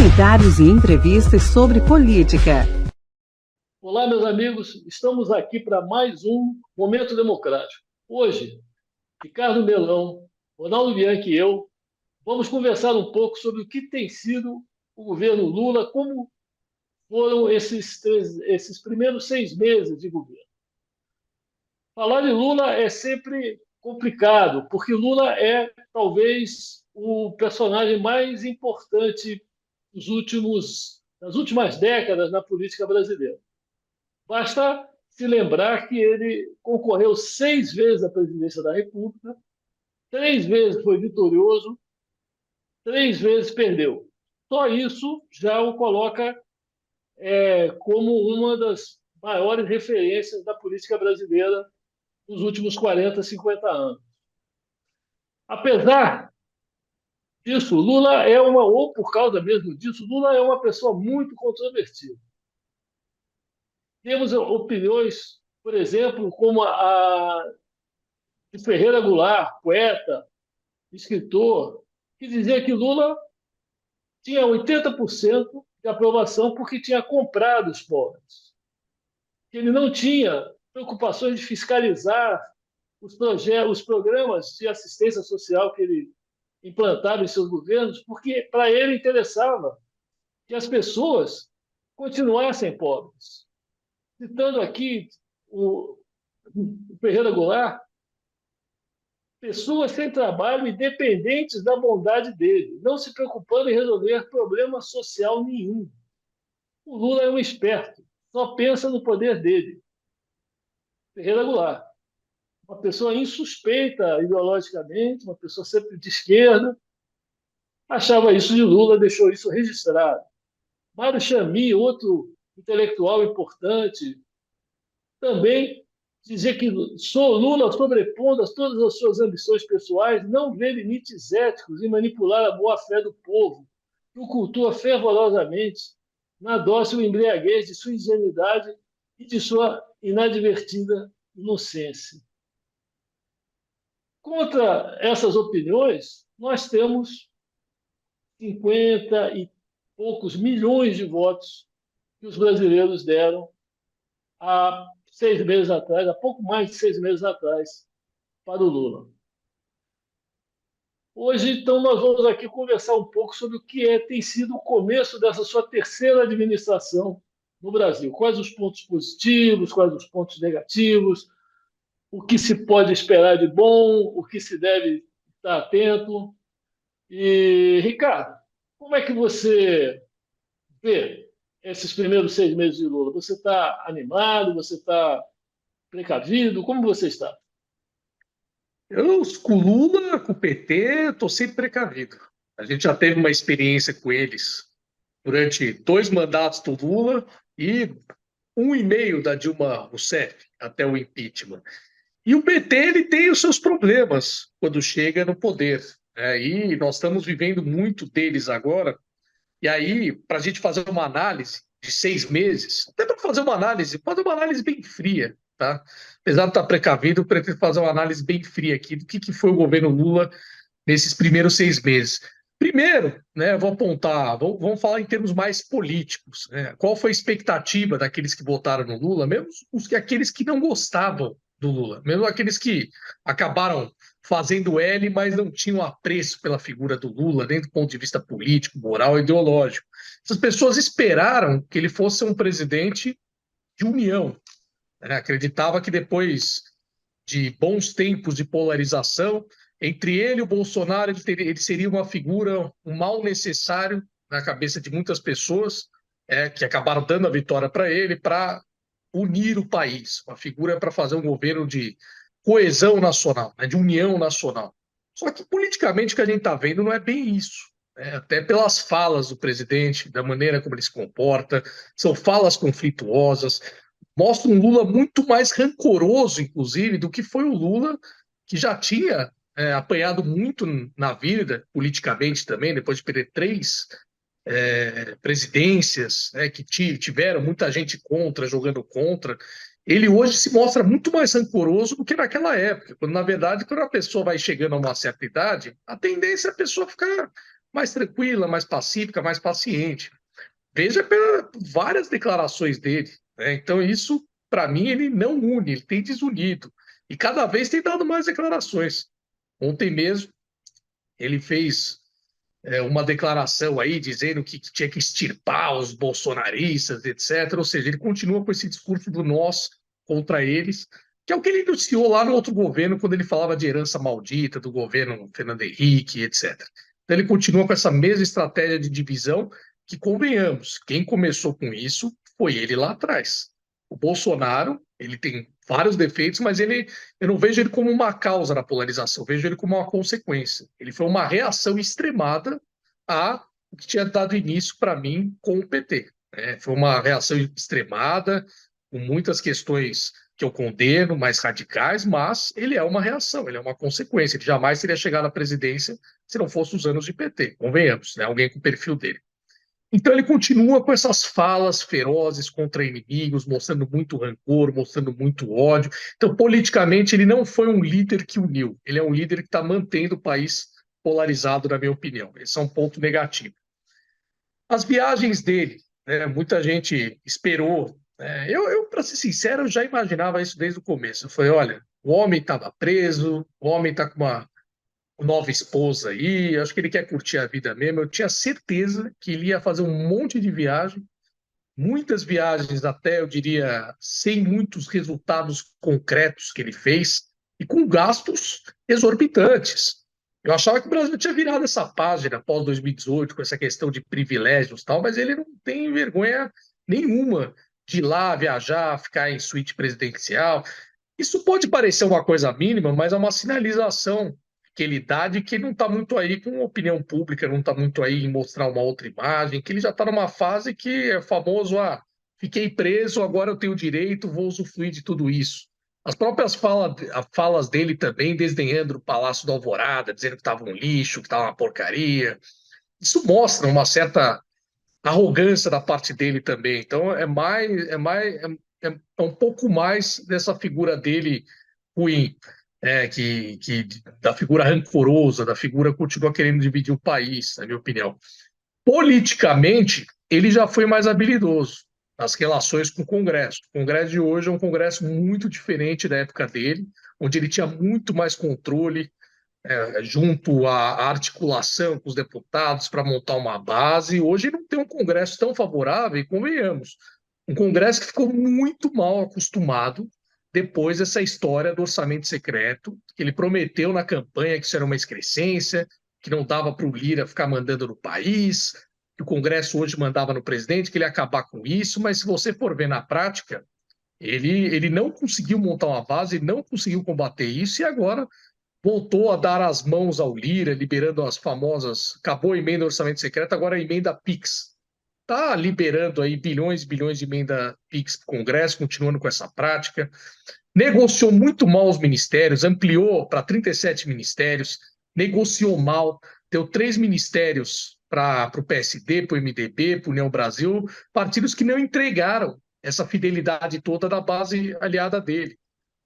Comentários e entrevistas sobre política. Olá, meus amigos. Estamos aqui para mais um Momento Democrático. Hoje, Ricardo Melão, Ronaldo Bianchi e eu vamos conversar um pouco sobre o que tem sido o governo Lula, como foram esses primeiros 6 meses de governo. Falar de Lula é sempre complicado, porque Lula é talvez o personagem mais importante das últimas décadas na política brasileira. Basta se lembrar que ele concorreu 6 vezes à presidência da República, 3 vezes foi vitorioso, 3 vezes perdeu. Só isso já o coloca como uma das maiores referências da política brasileira nos últimos 40, 50 anos. Apesar disso, ou por causa mesmo disso, Lula é uma pessoa muito controvertida. Temos opiniões, por exemplo, como a de Ferreira Goulart, poeta, escritor, que dizia que Lula tinha 80% de aprovação porque tinha comprado os pobres. Que ele não tinha preocupações de fiscalizar os programas de assistência social que ele implantava em seus governos, porque para ele interessava que as pessoas continuassem pobres. Citando aqui o Ferreira Goulart, pessoas sem trabalho e dependentes da bondade dele, não se preocupando em resolver problema social nenhum. O Lula é um esperto, só pensa no poder dele. Ferreira Goulart, uma pessoa insuspeita ideologicamente, uma pessoa sempre de esquerda, achava isso de Lula, deixou isso registrado. Mário Chamie, outro intelectual importante, também dizia que Lula, sobrepondo a todas as suas ambições pessoais, não vê limites éticos em manipular a boa-fé do povo, que o cultua fervorosamente na dócil embriaguez de sua ingenuidade e de sua inadvertida inocência. Contra essas opiniões, nós temos 50 e poucos milhões de votos que os brasileiros deram há 6 meses atrás, há pouco mais de 6 meses atrás, para o Lula. Hoje, então, nós vamos aqui conversar um pouco sobre o que tem sido o começo dessa sua terceira administração no Brasil. Quais os pontos positivos, quais os pontos negativos, o que se pode esperar de bom, o que se deve estar atento. E, Ricardo, como é que você vê esses primeiros 6 meses de Lula? Você está animado? Você está precavido? Como você está? Com o Lula, com o PT, estou sempre precavido. A gente já teve uma experiência com eles durante 2 mandatos do Lula e 1 e meio da Dilma Rousseff, até o impeachment. E o PT ele tem os seus problemas quando chega no poder, né? E nós estamos vivendo muito deles agora. E aí, para a gente fazer uma análise de 6 meses, até para fazer uma análise bem fria, tá? Apesar de estar precavido, eu pretendo fazer uma análise bem fria aqui do que foi o governo Lula nesses primeiros 6 meses. Primeiro, né, vou apontar, vamos falar em termos mais políticos, né? Qual foi a expectativa daqueles que votaram no Lula, mesmo aqueles que não gostavam do Lula, mesmo aqueles que acabaram fazendo L, mas não tinham apreço pela figura do Lula, nem do ponto de vista político, moral e ideológico. Essas pessoas esperaram que ele fosse um presidente de união, né? Acreditava que depois de bons tempos de polarização, entre ele e o Bolsonaro, ele seria uma figura, um mal necessário na cabeça de muitas pessoas, que acabaram dando a vitória para ele, para unir o país, uma figura para fazer um governo de coesão nacional, né, de união nacional. Só que politicamente o que a gente está vendo não é bem isso, né? Até pelas falas do presidente, da maneira como ele se comporta, são falas conflituosas, mostra um Lula muito mais rancoroso, inclusive, do que foi o Lula, que já tinha apanhado muito na vida, politicamente também, depois de perder 3 presidências, né, que tiveram muita gente contra, jogando contra. Ele hoje se mostra muito mais rancoroso do que naquela época, quando, na verdade, quando a pessoa vai chegando a uma certa idade, a tendência é a pessoa ficar mais tranquila, mais pacífica, mais paciente. Veja pelas várias declarações dele, né? Então, isso, para mim, ele não une, ele tem desunido. E cada vez tem dado mais declarações. Ontem mesmo, ele fez uma declaração aí dizendo que tinha que extirpar os bolsonaristas, etc. Ou seja, ele continua com esse discurso do nós contra eles, que é o que ele anunciou lá no outro governo, quando ele falava de herança maldita do governo Fernando Henrique, etc. Então, ele continua com essa mesma estratégia de divisão, que, convenhamos, quem começou com isso foi ele lá atrás. O Bolsonaro, ele tem vários defeitos, mas eu não vejo ele como uma causa da polarização, eu vejo ele como uma consequência. Ele foi uma reação extremada a o que tinha dado início, para mim, com o PT. Né? Foi uma reação extremada, com muitas questões que eu condeno, mais radicais, mas ele é uma reação, ele é uma consequência. Ele jamais teria chegado à presidência se não fosse os anos de PT, convenhamos, né? Alguém com o perfil dele. Então ele continua com essas falas ferozes contra inimigos, mostrando muito rancor, mostrando muito ódio. Então, politicamente, ele não foi um líder que uniu, ele é um líder que está mantendo o país polarizado, na minha opinião. Esse é um ponto negativo. As viagens dele, né, muita gente esperou. Eu para ser sincero, eu já imaginava isso desde o começo. Eu falei, olha, o homem estava preso, o homem está com uma nova esposa aí, acho que ele quer curtir a vida mesmo. Eu tinha certeza que ele ia fazer um monte de viagem, muitas viagens até, eu diria, sem muitos resultados concretos que ele fez e com gastos exorbitantes. Eu achava que o Brasil tinha virado essa página após 2018 com essa questão de privilégios e tal, mas ele não tem vergonha nenhuma de ir lá viajar, ficar em suíte presidencial. Isso pode parecer uma coisa mínima, mas é uma sinalização que ele dá de que ele não está muito aí com opinião pública, não está muito aí em mostrar uma outra imagem, que ele já está numa fase que é famoso, fiquei preso, agora eu tenho direito, vou usufruir de tudo isso. As próprias falas dele também, desdenhando o Palácio da Alvorada, dizendo que estava um lixo, que estava uma porcaria. Isso mostra uma certa arrogância da parte dele também. Então é um pouco mais dessa figura dele ruim, da figura rancorosa, da figura que continua querendo dividir o país, na minha opinião. Politicamente, ele já foi mais habilidoso nas relações com o Congresso. O Congresso de hoje é um Congresso muito diferente da época dele, onde ele tinha muito mais controle, junto à articulação com os deputados para montar uma base. Hoje não tem um Congresso tão favorável, e convenhamos, um Congresso que ficou muito mal acostumado depois dessa história do orçamento secreto, que ele prometeu na campanha que isso era uma excrescência, que não dava para o Lira ficar mandando no país, que o Congresso hoje mandava no presidente, que ele ia acabar com isso, mas se você for ver na prática, ele não conseguiu montar uma base, não conseguiu combater isso, e agora voltou a dar as mãos ao Lira, liberando as famosas, acabou a emenda do orçamento secreto, agora a emenda PIX. Está liberando aí bilhões e bilhões de emenda PIX para o Congresso, continuando com essa prática. Negociou muito mal os ministérios, ampliou para 37 ministérios, negociou mal, deu 3 ministérios para o PSD, para o MDB, para o União Brasil, partidos que não entregaram essa fidelidade toda da base aliada dele.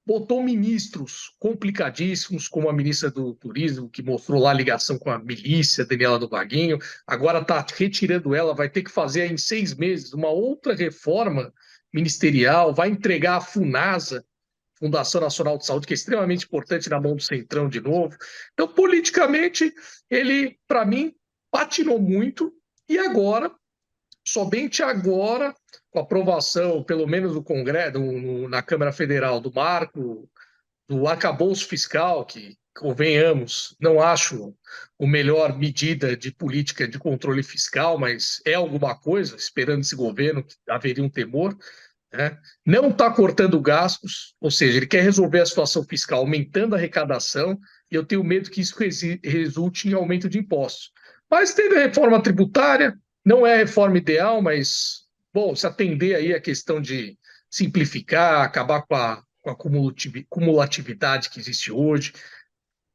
Botou ministros complicadíssimos, como a ministra do Turismo, que mostrou lá a ligação com a milícia, Daniela do Vaguinho, agora está retirando ela, vai ter que fazer em 6 meses uma outra reforma ministerial, vai entregar a FUNASA, Fundação Nacional de Saúde, que é extremamente importante, na mão do Centrão de novo. Então, politicamente, ele, para mim, patinou muito, e agora, somente agora, com a aprovação, pelo menos no Congresso, na Câmara Federal, do marco, do arcabouço fiscal, que, convenhamos, não acho a melhor medida de política de controle fiscal, mas é alguma coisa, esperando esse governo, que haveria um temor, né? Não está cortando gastos, ou seja, ele quer resolver a situação fiscal aumentando a arrecadação, e eu tenho medo que isso resulte em aumento de impostos. Mas teve a reforma tributária, não é a reforma ideal, mas, bom, se atender aí a questão de simplificar, acabar com a cumulatividade que existe hoje,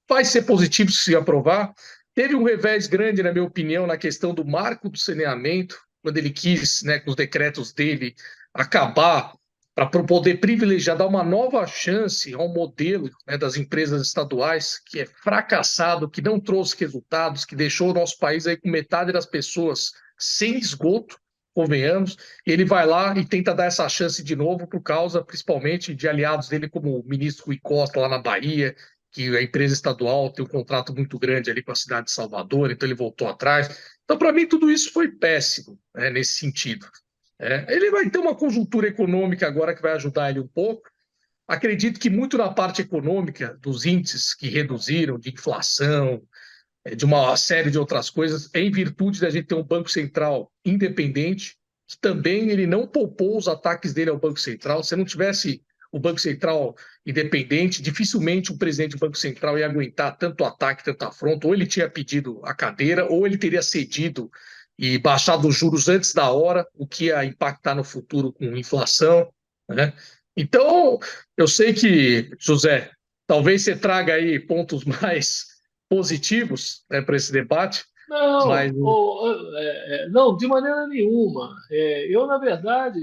vai ser positivo se aprovar. Teve um revés grande, na minha opinião, na questão do marco do saneamento, quando ele quis, né, com os decretos dele, acabar para poder privilegiar, dar uma nova chance ao modelo, né, das empresas estaduais, que é fracassado, que não trouxe resultados, que deixou o nosso país aí com metade das pessoas sem esgoto, convenhamos. Ele vai lá e tenta dar essa chance de novo por causa, principalmente, de aliados dele, como o ministro Rui Costa, lá na Bahia, que a empresa estadual tem um contrato muito grande ali com a cidade de Salvador, então ele voltou atrás. Então, para mim, tudo isso foi péssimo, né, nesse sentido. Ele vai ter uma conjuntura econômica agora que vai ajudar ele um pouco. Acredito que muito na parte econômica, dos índices que reduziram, de inflação, de uma série de outras coisas, é em virtude da gente ter um Banco Central independente, que também ele não poupou os ataques dele ao Banco Central. Se não tivesse o Banco Central independente, dificilmente o presidente do Banco Central ia aguentar tanto ataque, tanta afronta. Ou ele tinha pedido a cadeira, ou ele teria cedido e baixado os juros antes da hora, o que ia impactar no futuro com inflação, né? Então, eu sei que, José, talvez você traga aí pontos mais positivos, né, para esse debate, mas não, de maneira nenhuma. Eu, na verdade,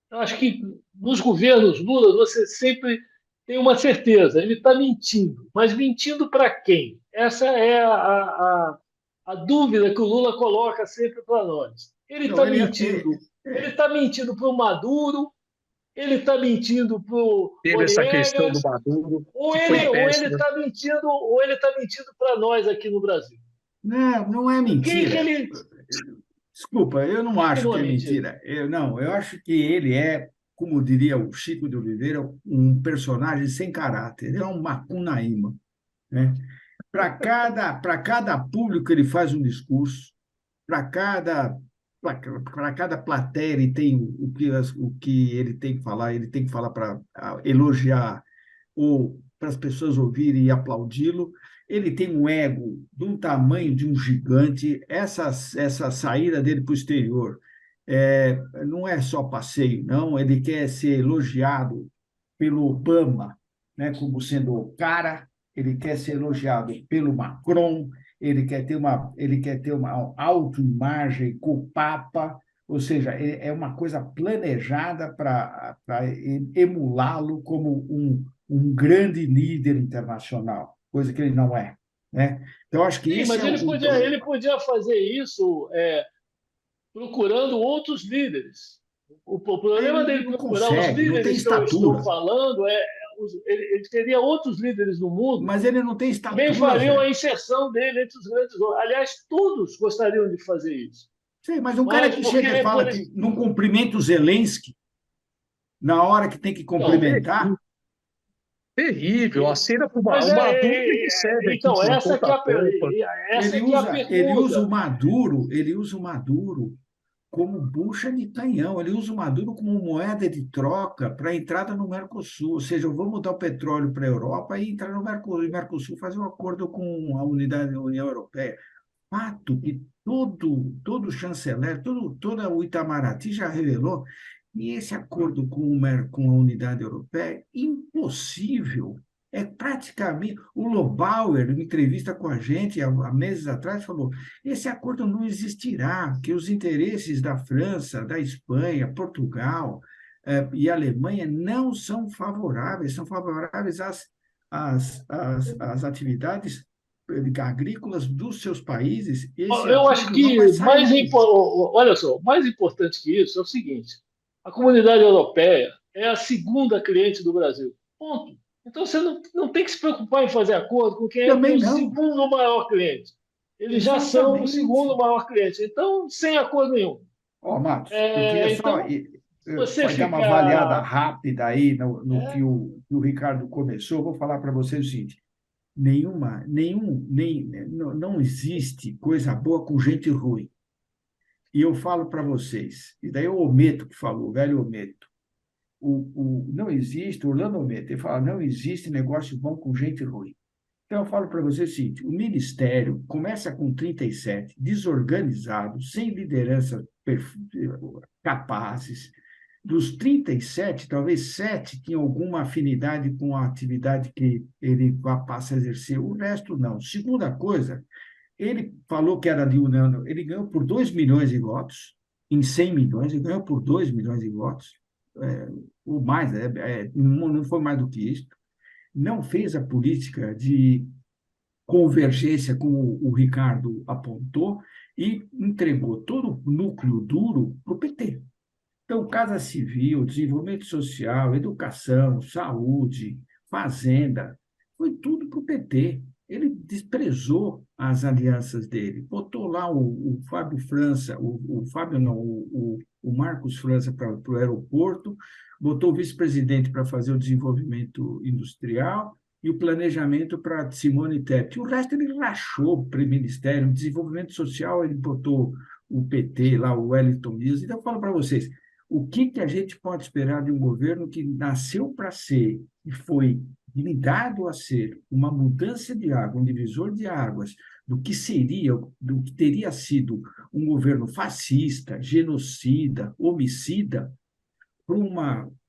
eu acho que nos governos Lula você sempre tem uma certeza, ele está mentindo. Mas mentindo para quem? Essa é a dúvida que o Lula coloca sempre para nós. Ele Não, está mentindo. Ele está mentindo para o Maduro, ele está mentindo para o teve essa questão do Oriegas, Maduro, ou que ele foi péssima. está mentindo, ou ele está mentindo para nós aqui no Brasil. não, não é Quem que mentira. ele. Desculpa, eu não Quem que acho não que é é mentira? mentira. Eu acho que ele é, como diria o Chico de Oliveira, um personagem sem caráter. Ele é um macunaíma, né? Para cada público ele faz um discurso, para cada para cada plateia ele tem o que ele tem que falar. Ele tem que falar para elogiar ou para as pessoas ouvirem e aplaudi-lo. Ele tem um ego do tamanho de um gigante. Essa saída dele para o exterior não é só passeio, não. Ele quer ser elogiado pelo Obama, né, como sendo o cara. Ele quer ser elogiado pelo Macron. Ele quer ter uma autoimagem com o Papa. Ou seja, é uma coisa planejada para emulá-lo como um grande líder internacional, coisa que ele não é, né? Então, acho que Sim, esse mas é ele o podia, ele problema. podia fazer isso procurando outros líderes. O problema Ele dele não procurar os consegue, não tem líderes que eu estou estatura, falando ele teria outros líderes no mundo mas ele não tem que também estatura, fariam Zé. a inserção dele entre os grandes homens. Aliás, todos gostariam de fazer isso. Sim, mas um cara Mas que porque chega e fala que não cumprimenta o Zelensky na hora que tem que não, cumprimentar. Terrível. A cena para mas o Maduro que recebe aqui então com essa que é ponta-pompa. essa Ele que é a usa, ele usa o pergunta. Maduro, ele usa o Maduro como bucha de canhão. Ele usa o Maduro como moeda de troca para a entrada no Mercosul. Ou seja, eu vou mudar o petróleo para a Europa e entrar no Mercosul, e Mercosul fazer um acordo com a unidade da União Europeia. Fato que todo chanceler, toda o Itamaraty já revelou, e esse acordo com a unidade europeia é impossível. É praticamente. O Lobauer, em entrevista com a gente há meses atrás, falou: esse acordo não existirá, que os interesses da França, da Espanha, Portugal e Alemanha não são favoráveis às atividades agrícolas dos seus países. Esse Eu acho acordo não vai que sair. olha só, mais importante que isso é o seguinte: a comunidade europeia é a segunda cliente do Brasil. Ponto. Então você não tem que se preocupar em fazer acordo com quem é Também teu não. segundo maior cliente. Eles já são o segundo Exatamente. maior cliente, então sem acordo nenhum. Ó, Matos, eu queria só Então, se você dar uma avaliada ficar. rápida aí no que É, o Ricardo começou. Vou falar para vocês o seguinte: não existe coisa boa com gente ruim. E eu falo para vocês, e daí o Ometo que falou, o velho Ometo, não existe, Orlando Ometo, ele fala, não existe negócio bom com gente ruim. Então, eu falo para vocês o seguinte: o Ministério começa com 37, desorganizado, sem liderança capazes. Dos 37, talvez 7 tinham alguma afinidade com a atividade que ele passa a exercer, o resto não. Segunda coisa, ele falou que era de União, ele ganhou por 2 milhões de votos, em 100 milhões, ele ganhou por 2 milhões de votos. ou mais, não foi mais do que isso, não fez a política de convergência, como o Ricardo apontou, e entregou todo o núcleo duro para o PT. Então, Casa Civil, desenvolvimento social, educação, saúde, fazenda, foi tudo para o PT. Ele desprezou as alianças dele, botou lá o Fábio França, o Fábio não, o Marcos França para o aeroporto, botou o vice-presidente para fazer o desenvolvimento industrial e o planejamento para Simone Tebet. O resto ele rachou para o Ministério, o desenvolvimento social ele botou o PT lá, o Wellington Dias. Então, eu falo para vocês, o que a gente pode esperar de um governo que nasceu para ser e foi ligado a ser uma mudança de água, um divisor de águas, do que teria sido um governo fascista, genocida, homicida, para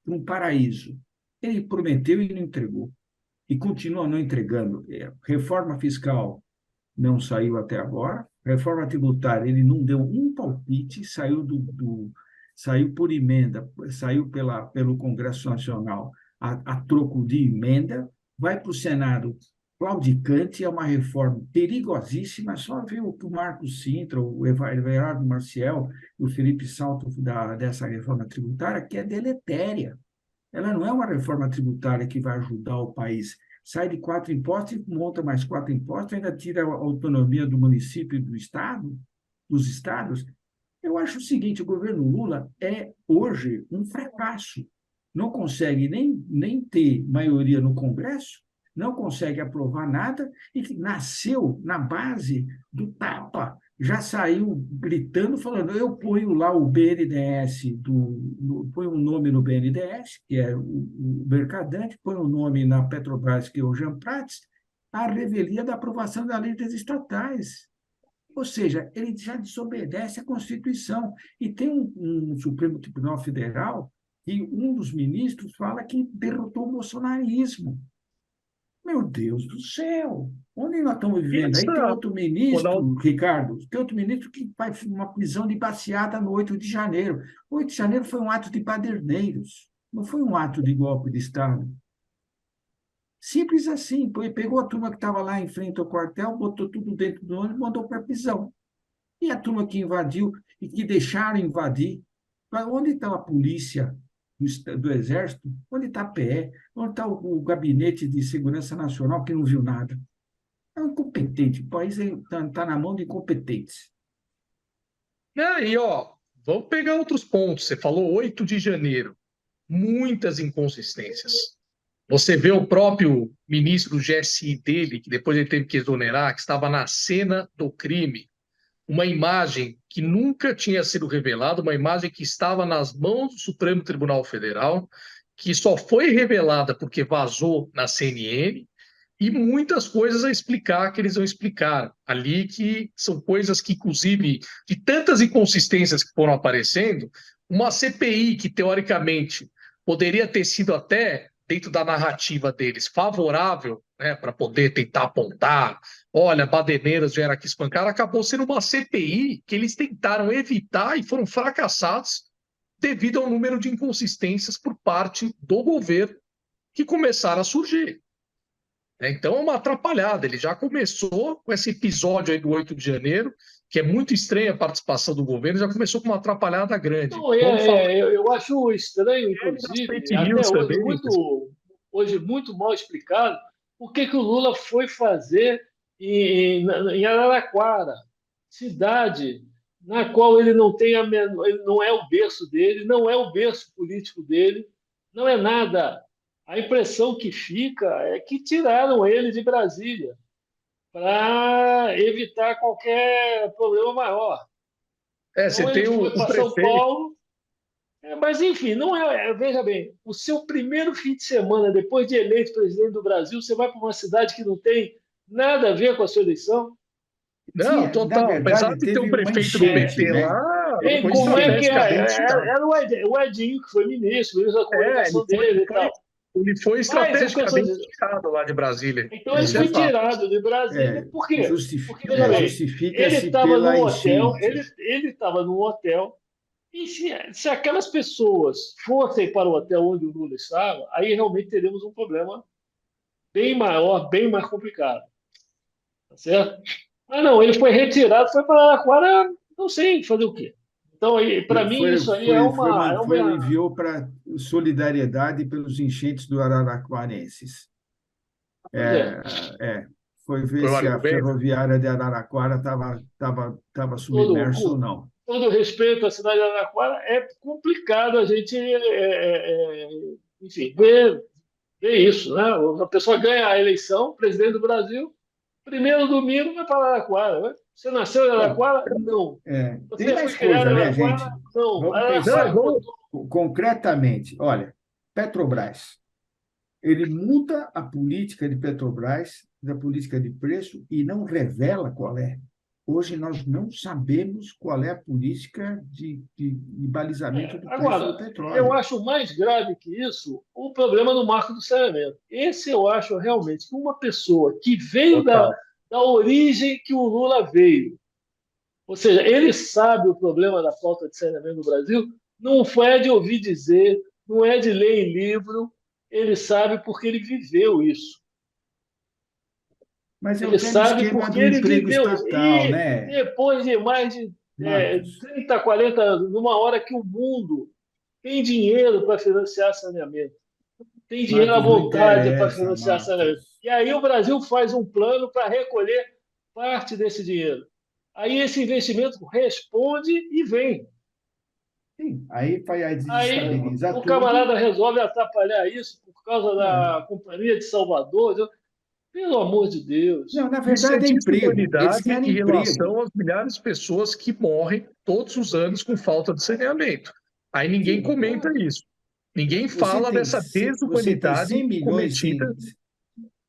um paraíso? Ele prometeu e não entregou. E continua não entregando. Reforma fiscal não saiu até agora. Reforma tributária, ele não deu um palpite, saiu por emenda, saiu pelo Congresso Nacional a troco de emenda, vai para o Senado claudicante, é uma reforma perigosíssima, só ver o que o Marcos Sintra, o Everardo Marcial e o Felipe Salto dessa reforma tributária, que é deletéria. Ela não é uma reforma tributária que vai ajudar o país. Sai de 4 impostos e monta mais 4 impostos, ainda tira a autonomia do município e do estado, dos estados. Eu acho o seguinte, o governo Lula é, hoje, um fracasso. Não consegue nem ter maioria no Congresso, não consegue aprovar nada e que nasceu na base do tapa. Já saiu gritando, falando, eu ponho lá o BNDES, ponho um nome no BNDES, que é o Mercadante, ponho um nome na Petrobras, que é o Jean Prats, a revelia da aprovação da lei das estatais. Ou seja, ele já desobedece à Constituição. E tem um Supremo Tribunal Federal que um dos ministros fala que derrotou o bolsonarismo. Meu Deus do céu! Onde nós estamos vivendo? Aí tem outro ministro, Ricardo, tem outro ministro que faz uma prisão de passeata no 8 de janeiro. O 8 de janeiro foi um ato de paderneiros, não foi um ato de golpe de Estado. Simples assim, pegou a turma que estava lá em frente ao quartel, botou tudo dentro do ônibus e mandou para a prisão. E a turma que invadiu e que deixaram invadir, onde está a polícia do Exército? Onde está a PE? Onde está o Gabinete de Segurança Nacional que não viu nada? É um incompetente, o país está na mão de incompetentes. E, vamos pegar outros pontos. Você falou 8 de janeiro, muitas inconsistências. Você vê o próprio ministro do GSI dele, que depois ele teve que exonerar, que estava na cena do crime. Uma imagem que nunca tinha sido revelada, uma imagem que estava nas mãos do Supremo Tribunal Federal, que só foi revelada porque vazou na CNN, e muitas coisas a explicar que eles não explicaram ali, que são coisas que, inclusive, de tantas inconsistências que foram aparecendo, uma CPI que, teoricamente, poderia ter sido até, dentro da narrativa deles, favorável, né, para poder tentar apontar, olha, badeneiras vieram aqui espancar, acabou sendo uma CPI que eles tentaram evitar e foram fracassados devido ao número de inconsistências por parte do governo que começaram a surgir. Então é uma atrapalhada, ele já começou com esse episódio aí do 8 de janeiro, que é muito estranha a participação do governo, já começou com uma atrapalhada grande. Não, eu acho estranho, inclusive, até hoje muito mal explicado, o que o Lula foi fazer em Araraquara, cidade na qual ele não tem ele não é o berço dele, não é o berço político dele, não é nada. A impressão que fica é que tiraram ele de Brasília para evitar qualquer problema maior. Você tem ele foi o para São prefeito. Paulo. Mas, enfim, não veja bem, o seu primeiro fim de semana, depois de eleito presidente do Brasil, você vai para uma cidade que não tem nada a ver com a sua eleição? Não, total. Apesar de ter um prefeito do PT lá, foi como é que era o Edinho, que foi ministro da comunicação dele e tal. Ele foi estrategicamente tirado lá de Brasília. Então ele foi tirado de Brasília. Por quê? Porque justifica-se ele estava num hotel, ele estava num hotel E se aquelas pessoas fossem para o hotel onde o Lula estava, aí realmente teríamos um problema bem maior, bem mais complicado. Tá certo? Ah, não, ele foi retirado, foi para Araraquara, não sei fazer o quê. Então, para mim, isso aí Enviou para solidariedade pelos enchentes do Araraquarenses. Pois é. Foi ver se a ferroviária de Araraquara estava submersa ou não. Todo respeito à cidade de Araraquara, é complicado a gente, enfim, ver isso, né? A pessoa ganha a eleição, presidente do Brasil, primeiro domingo vai para Araraquara, né? Você nasceu em Araraquara? Não. Você tem mais coisa, né, gente? Não. Vamos pensar concretamente. Olha, Petrobras. Ele muda a política de Petrobras, da política de preço, e não revela qual é. Hoje nós não sabemos qual é a política de balizamento do preço do petróleo. Eu acho mais grave que isso o problema no marco do saneamento. Esse eu acho realmente que uma pessoa que veio da origem que o Lula veio, ou seja, ele sabe o problema da falta de saneamento no Brasil, não foi de ouvir dizer, não é de ler em livro, ele sabe porque ele viveu isso. Mas ele sabe porque ele viveu isso. E né? depois de mais de 30, 40 anos, numa hora que o mundo tem dinheiro para financiar saneamento, tem dinheiro à vontade para financiar saneamento. E aí o Brasil faz um plano para recolher parte desse dinheiro. Aí esse investimento responde e vem. Sim, aí desestabiliza tudo. O camarada resolve atrapalhar isso por causa da Companhia de Salvador. Pelo amor de Deus. Não, na verdade é emprego. Em relação às milhares de pessoas que morrem todos os anos com falta de saneamento. Aí ninguém comenta isso. Ninguém fala dessa desumanidade cometida.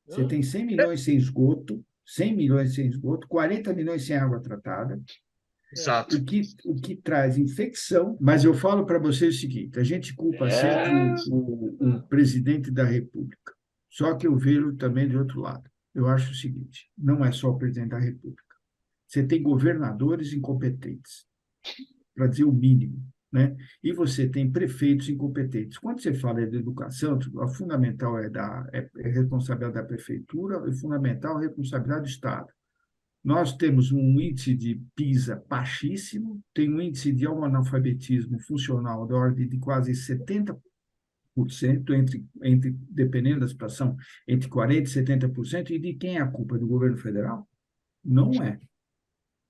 Você tem 100 milhões sem esgoto, 100 milhões sem esgoto, 40 milhões sem água tratada. Exato. O que traz infecção. Mas eu falo para vocês o seguinte: a gente culpa sempre o presidente da República. Só que eu vejo também de outro lado. Eu acho o seguinte: não é só o presidente da República. Você tem governadores incompetentes, para dizer o mínimo, né? E você tem prefeitos incompetentes. Quando você fala de educação, a fundamental é responsabilidade da prefeitura, e fundamental é a responsabilidade do Estado. Nós temos um índice de PISA baixíssimo, tem um índice de analfabetismo funcional da ordem de quase 70%, dependendo da situação, entre 40% e 70%, e de quem é a culpa? Do governo federal? Não é.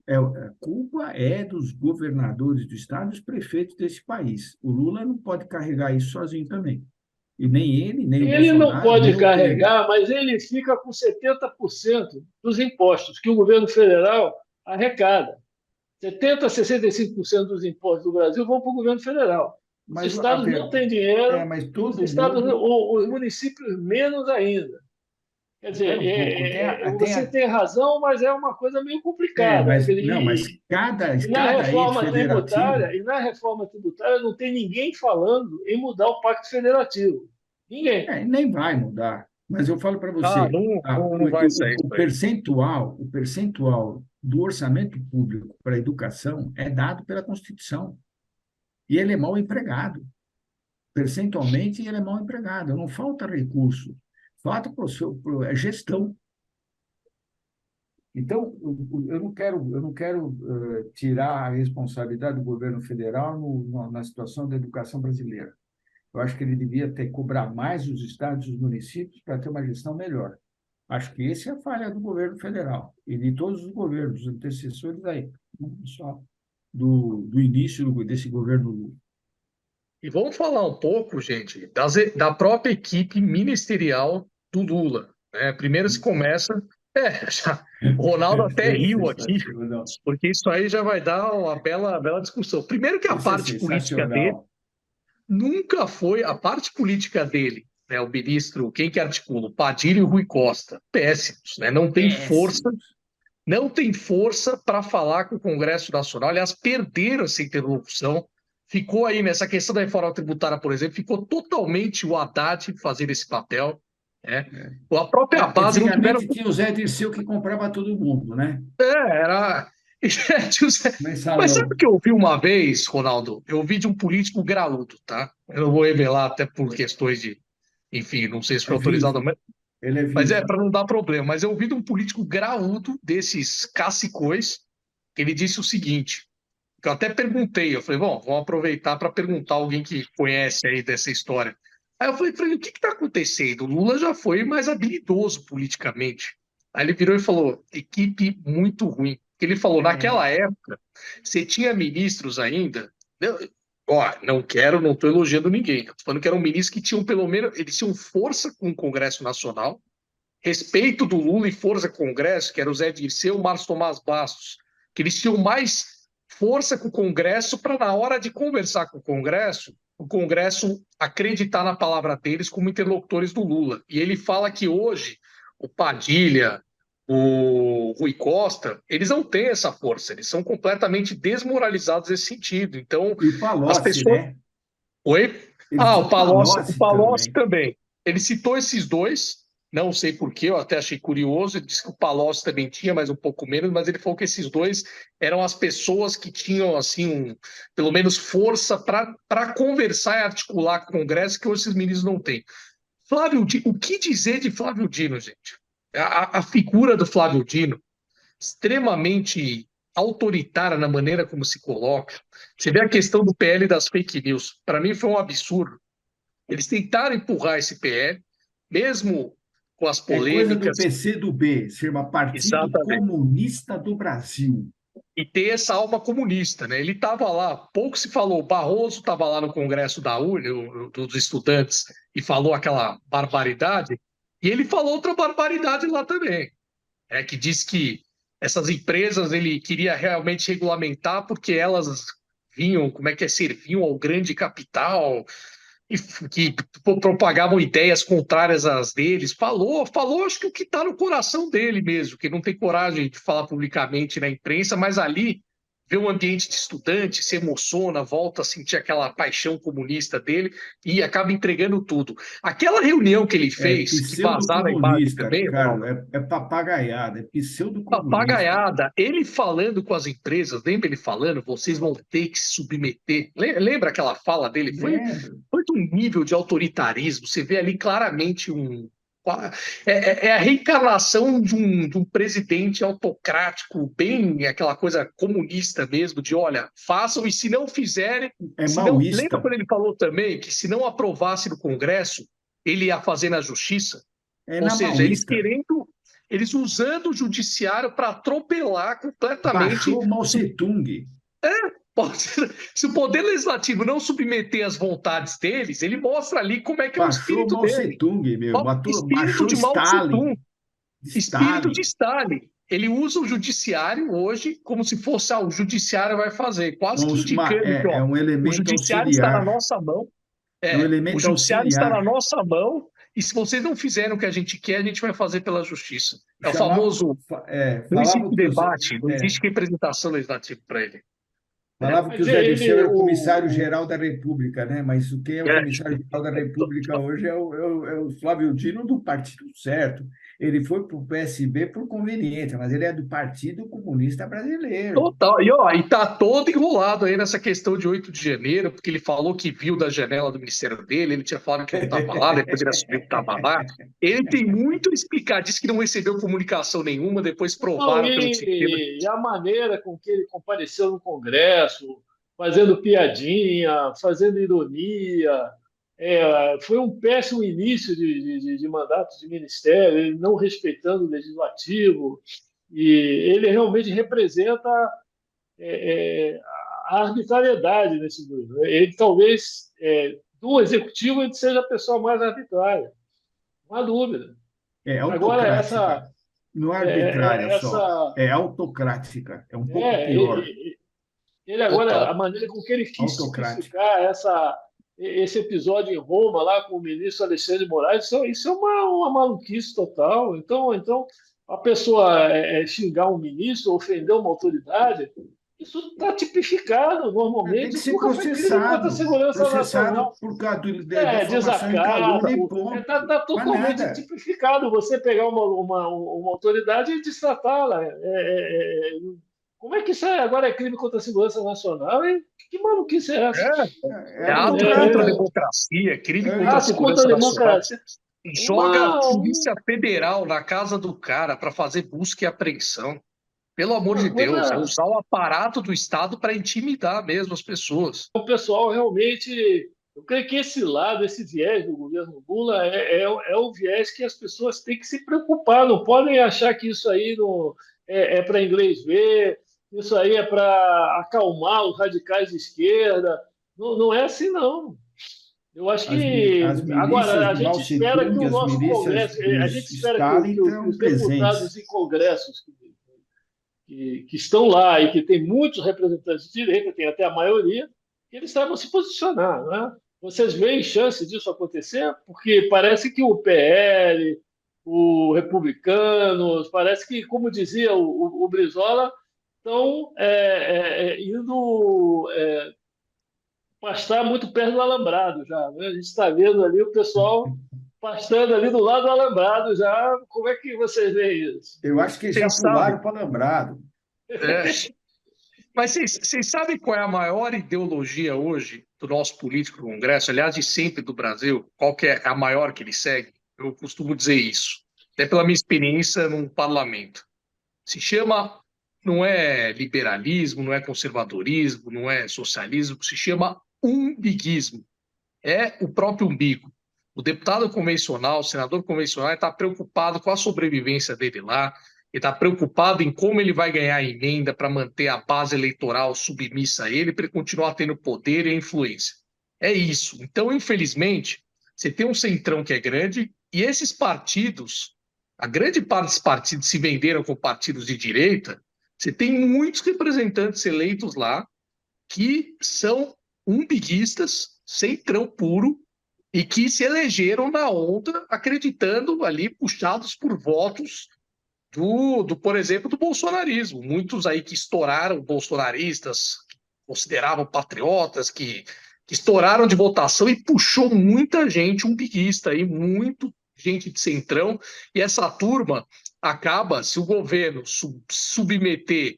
A culpa é dos governadores do Estado, dos prefeitos desse país. O Lula não pode carregar isso sozinho também. E nem ele, nem o Bolsonaro. Ele não pode carregar, mas ele fica com 70% dos impostos que o governo federal arrecada. 70% a 65% dos impostos do Brasil vão para o governo federal. Os estados não têm dinheiro, os municípios menos ainda. Quer dizer, você tem razão, mas é uma coisa meio complicada. Na reforma tributária não tem ninguém falando em mudar o Pacto Federativo. Ninguém. Nem vai mudar. Mas eu falo para você, não vai sair o percentual do orçamento público para a educação é dado pela Constituição. E ele é mal empregado. Percentualmente, ele é mal empregado. Não falta recurso. Falta gestão. Então, eu não quero tirar a responsabilidade do governo federal na situação da educação brasileira. Eu acho que ele devia cobrar mais os estados e os municípios para ter uma gestão melhor. Acho que essa é a falha do governo federal e de todos os governos, os antecessores aí, não só do início desse governo Lula. E vamos falar um pouco, gente, da própria equipe ministerial do Lula. Né? Primeiro se começa... o Ronaldo até riu aqui, porque isso aí já vai dar uma bela discussão. Primeiro que a parte política dele nunca foi... A parte política dele, né, o ministro, quem que articula? O Padilha e o Rui Costa. Péssimos, né? Não tem força para falar com o Congresso Nacional. Aliás, perderam essa interlocução. Ficou aí nessa questão da reforma tributária, por exemplo, ficou totalmente o Haddad fazer esse papel. Né? A própria base não tiveram... tinha o Zé Dirceu que comprava todo mundo, né? Era... Mas Mas sabe o falou. que eu ouvi uma vez, Ronaldo? Eu ouvi de um político graúdo, tá? Eu não vou revelar até por questões de, enfim, não sei se É foi autorizado, vivo. Ele é mas é vivo. para não dar problema. Mas eu ouvi de um político graúdo desses cacicões, que ele disse o seguinte, que eu até perguntei, eu falei, bom, vamos aproveitar para perguntar a alguém que conhece aí dessa história. Aí eu falei para ele, o que está acontecendo? O Lula já foi mais habilidoso politicamente. Aí ele virou e falou, equipe muito ruim. Ele falou, naquela É, época, você tinha ministros ainda. Ó, não quero, não estou elogiando ninguém. Estou falando que eram ministros que tinham pelo menos, eles tinham força com o Congresso Nacional, respeito do Lula e força com o Congresso, que era o Zé Dirceu, o Márcio Tomás Bastos, que eles tinham mais força com o Congresso para, na hora de conversar com o Congresso acreditar na palavra deles como interlocutores do Lula. E ele fala que hoje o Padilha, o Rui Costa, eles não têm essa força, eles são completamente desmoralizados nesse sentido. Então, e as Palocci, pessoas. né? Oi? Ele Ah, tinha O Palocci Palocci também. também. Ele citou esses dois, não sei por quê, eu até achei curioso. Ele disse que o Palocci também tinha, mas um pouco menos, mas ele falou que esses dois eram as pessoas que tinham, assim, pelo menos força para conversar e articular com o Congresso, que hoje esses ministros não têm. Flávio Dino, o que dizer de Flávio Dino, gente? A figura do Flávio Dino, extremamente autoritária na maneira como se coloca. Você vê a questão do PL das fake news. Para mim foi um absurdo. Eles tentaram empurrar esse PL, mesmo com as É coisa do polêmicas, PCdoB, se chama Partido exatamente, Comunista do Brasil. e ter essa alma comunista, né? Ele estava lá, pouco se falou, o Barroso estava lá no Congresso da UNE, dos estudantes, e falou aquela barbaridade, e ele falou outra barbaridade lá também, que diz que essas empresas ele queria realmente regulamentar porque elas vinham, como é que é, serviam ao grande capital, e que propagavam ideias contrárias às deles, falou, acho que o que está no coração dele mesmo, que não tem coragem de falar publicamente na imprensa, mas ali vê um ambiente de estudante, se emociona, volta a sentir aquela paixão comunista dele e acaba entregando tudo. Aquela reunião que ele É fez, que vazaram a imagem pseudo-comunista, também, Ricardo, Ronaldo, é papagaiada, é pseudo-comunista. papagaiada, ele falando com as empresas, lembra ele falando, vocês vão ter que se submeter. Lembra aquela fala dele? Lembro. Foi de um nível de autoritarismo, você vê ali claramente é a reencarnação de um presidente autocrático, bem aquela coisa comunista mesmo, de olha, façam, e se não fizerem, É se não. Lembra maoísta. quando ele falou também que se não aprovasse no Congresso, ele ia fazer na Justiça? É Ou na seja, maoísta. eles usando o judiciário para atropelar completamente. Baixou Mao Tse-tung. Se o poder legislativo não submeter as vontades deles, ele mostra ali como é que é o Baixou espírito Mao dele. Tse-tung, meu. Espírito Baixou de Mao Tse-tung, Stalin. espírito de Stalin. Stalin. Ele usa o judiciário hoje como se fosse o judiciário vai fazer, quase que indicando que ó, É um o elemento judiciário está na auxiliar. nossa mão. É um O elemento judiciário está na auxiliar. nossa mão, e se vocês não fizerem o que a gente quer, a gente vai fazer pela justiça. É o Chamava, famoso. Não existe falava que debate, não existe representação legislativa para ele. falava que o Mas Zé Dirceu ele, era o comissário-geral da República, né? Mas quem é o É, comissário-geral da República hoje é o Flávio Dino do Partido Certo. Ele foi para o PSB por conveniência, mas ele é do Partido Comunista Brasileiro. total. E tá todo enrolado aí nessa questão de 8 de janeiro, porque ele falou que viu da janela do ministério dele, ele tinha falado que não estava lá, depois ele assumiu que estava lá. Ele tem muito a explicar, disse que não recebeu comunicação nenhuma, depois não, provaram pelo sistema. e a maneira com que ele compareceu no Congresso, fazendo piadinha, fazendo ironia, foi um péssimo início de mandato de ministério, ele não respeitando o legislativo, e ele realmente representa é, é, a arbitrariedade nesse grupo. Ele talvez, do executivo, ele seja a pessoa mais arbitrária, não há dúvida. É Agora, autocrática, não é arbitrária só, essa é autocrática, é um pouco é, pior, ele agora, a Total. maneira com que ele quis autocrática. tipificar esse episódio em Roma, lá com o ministro Alexandre de Moraes, isso é uma maluquice total. Então a pessoa xingar um ministro, ofender uma autoridade, isso está tipificado Tem que normalmente, ser nunca foi crime contra a segurança processado nacional. por causa de difamação em calúnia e Desacato, ponto. está Mas totalmente nada. tipificado você pegar uma autoridade e destratá-la, Como é que isso agora é crime contra a segurança nacional? E que maluquice é essa? É ato contra a democracia, crime contra a Ato contra a segurança nacional. democracia. Joga a Polícia Federal na casa do cara para fazer busca e apreensão. Pelo amor de Deus, é usar o aparato do Estado para intimidar mesmo as pessoas. O pessoal realmente. Eu creio que esse lado, esse viés do governo Lula é o viés que as pessoas têm que se preocupar. Não podem achar que isso aí não, é para inglês ver, isso aí é para acalmar os radicais de esquerda. Não, não é assim, não. Eu acho que As milícias agora a de Mao gente espera que Tse-tung, o as nosso milícias Congresso, do a gente espera Stalin que estão os presentes. deputados e congressos que estão lá e que tem muitos representantes de direita, tem até a maioria, que eles saibam se posicionar, né? Vocês veem chance disso acontecer? Porque parece que o PL, o Republicanos, parece que, como dizia o Brizola, estão indo pastar muito perto do alambrado já, né? A gente está vendo ali o pessoal pastando ali do lado do alambrado já. Como é que vocês veem isso? Eu acho que já Vocês sabem, pularam para o alambrado. mas vocês sabem qual é a maior ideologia hoje do nosso político do Congresso, aliás, de sempre do Brasil? Qual que é a maior que ele segue? Eu costumo dizer isso, até pela minha experiência no parlamento. Se chama, não é liberalismo, não é conservadorismo, não é socialismo, se chama umbiguismo. É o próprio umbigo. O deputado convencional, o senador convencional, está preocupado com a sobrevivência dele lá, ele está preocupado em como ele vai ganhar emenda para manter a base eleitoral submissa a ele, para ele continuar tendo poder e influência. É isso. Então, infelizmente, você tem um centrão que é grande, e esses partidos, a grande parte dos partidos se venderam como partidos de direita, você tem muitos representantes eleitos lá que são umbiguistas, centrão puro, e que se elegeram na onda, acreditando ali, puxados por votos por exemplo, do bolsonarismo. Muitos aí que estouraram, bolsonaristas, que consideravam patriotas, que estouraram de votação e puxou muita gente umbiguista aí, muito gente de centrão, e essa turma acaba, se o governo submeter,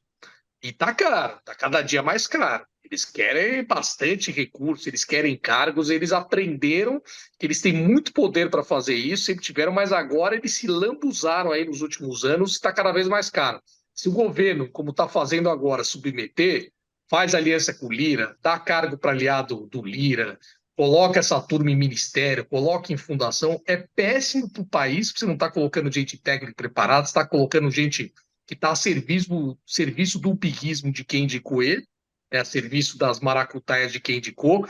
e tá caro, tá cada dia mais caro. Eles querem bastante recurso, eles querem cargos, eles aprenderam que eles têm muito poder para fazer isso, sempre tiveram, mas agora eles se lambuzaram aí nos últimos anos, está cada vez mais caro. Se o governo, como está fazendo agora, submeter, faz aliança com o Lira, dá cargo para aliado do Lira, coloca essa turma em ministério, coloca em fundação, é péssimo para o país, porque você não está colocando gente técnica preparada, você está colocando gente que está a serviço do umbiguismo de quem indicou ele, a serviço das maracutaias de quem indicou,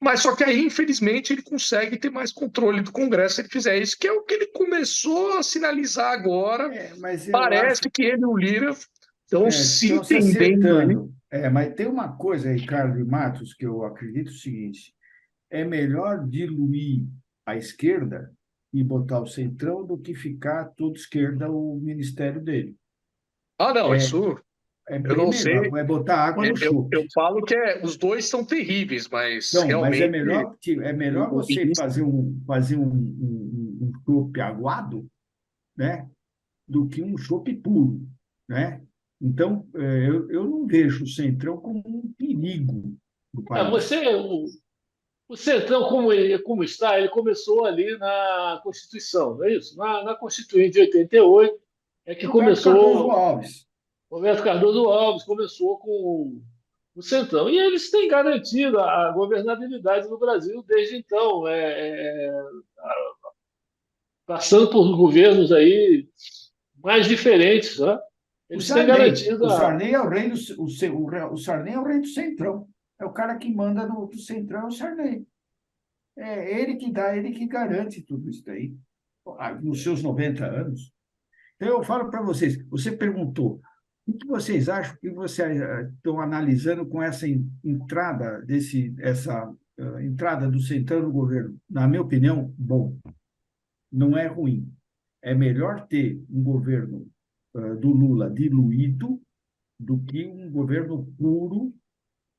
mas só que aí, infelizmente, ele consegue ter mais controle do Congresso se ele fizer isso, que é o que ele começou a sinalizar agora. Mas eu Parece acho que ele e o Lira estão se estão se entendendo aí. acertando. Mas tem uma coisa, Ricardo e Matos, que eu acredito o seguinte: é melhor diluir a esquerda e botar o centrão do que ficar toda esquerda o ministério dele. Ah, não, É, isso é eu bem não melhor, sei. vai botar água no Eu chope. falo que os dois são terríveis, mas Então, mas realmente é melhor o você umbiguismo. fazer um chope aguado, né, do que um chope puro, né? Então, eu não vejo o Centrão como um perigo do É, país. o Centrão, como está, ele começou ali na Constituição, não é isso? Na Constituinte de 88 é que Roberto Cardoso começou, Alves. Roberto Cardoso Alves começou com o Centrão. E eles têm garantido a governabilidade no Brasil desde então, passando por governos aí mais diferentes, né? Eles têm garantido O a. Sarney é o rei o Sarney é o rei do Centrão. É o cara que manda do Centrão, é o Sarney. É ele que dá, ele que garante tudo isso daí, nos seus 90 anos. Então, eu falo para vocês, você perguntou, o que vocês acham, o que vocês estão analisando com essa entrada entrada do Centrão no governo? Na minha opinião, bom, não é ruim. É melhor ter um governo do Lula diluído do que um governo puro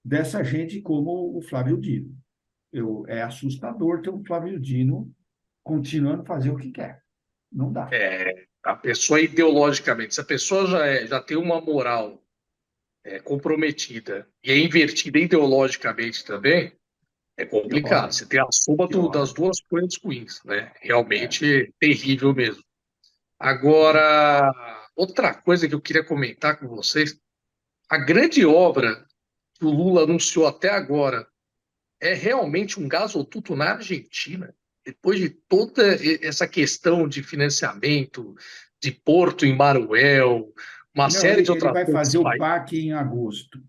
dessa gente como o Flávio Dino. É assustador ter um Flávio Dino continuando a fazer o que quer. Não dá. A pessoa ideologicamente, se a pessoa já tem uma moral comprometida e é invertida ideologicamente também, é complicado. Piora, Você tem a soma das piora. duas coisas ruins, né? É. Realmente terrível mesmo. Agora, outra coisa que eu queria comentar com vocês, a grande obra que o Lula anunciou até agora é realmente um gasoduto na Argentina. Depois de toda essa questão de financiamento, de porto em Maruel, uma Não, série de ele outras vai coisas. fazer o PAC em agosto.